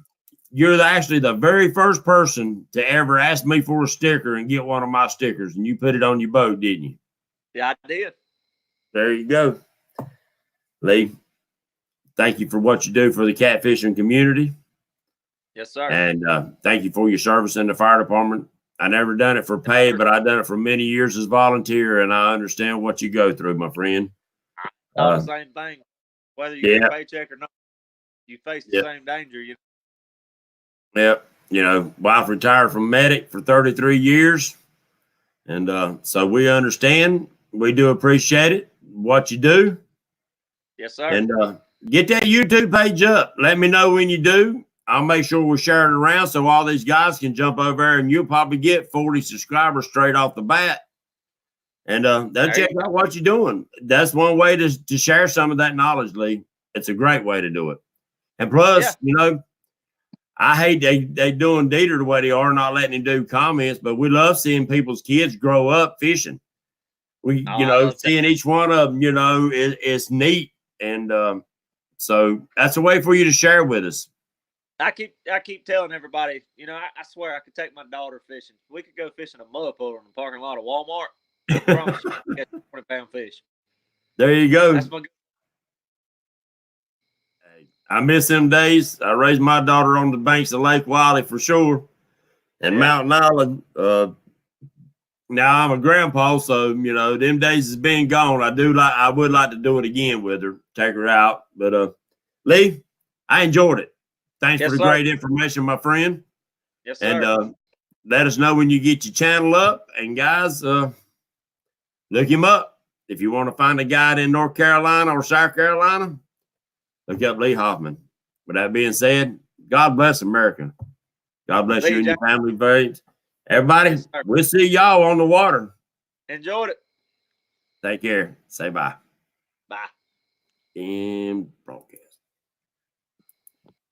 you're actually the very first person to ever ask me for a sticker and get one of my stickers, and you put it on your boat, didn't you? Yeah, I did. There you go. Lee, thank you for what you do for the catfishing community. Yes, sir. And thank you for your service in the fire department. I never done it for pay, but I've done it for many years as volunteer, and I understand what you go through, my friend. All the same thing. Whether you get a paycheck or not, you face the same danger. Yep. You know, wife retired from medic for 33 years. And so we understand. We do appreciate it, what you do. Yes, sir. And get that YouTube page up. Let me know when you do. I'll make sure we share it around so all these guys can jump over there, and you'll probably get 40 subscribers straight off the bat. And they'll check out what you're doing. That's one way to share some of that knowledge, Lee. It's a great way to do it. And plus, you know, I hate they doing Dieter the way they are, not letting him do comments, but we love seeing people's kids grow up fishing. We, you know, seeing each one of them, you know, it's neat. And so that's a way for you to share with us. I keep telling everybody, you know, I swear I could take my daughter fishing. We could go fishing a mup over in the parking lot of Walmart. I promise you, I can catch a 20-pound fish. There you go. That's my. I miss them days. I raised my daughter on the banks of Lake Wiley for sure, and Mountain Island. Now I'm a grandpa, so you know them days has been gone. I would like to do it again with her, take her out. But Lee, I enjoyed it. Thanks for the great information, my friend. Yes, sir. And let us know when you get your channel up. And guys, look him up. If you want to find a guide in North Carolina or South Carolina, look up Lee Hoffman. With that being said, God bless America. God bless you and your family. Everybody, we'll see y'all on the water. Enjoyed it. Take care. Say bye. Bye. And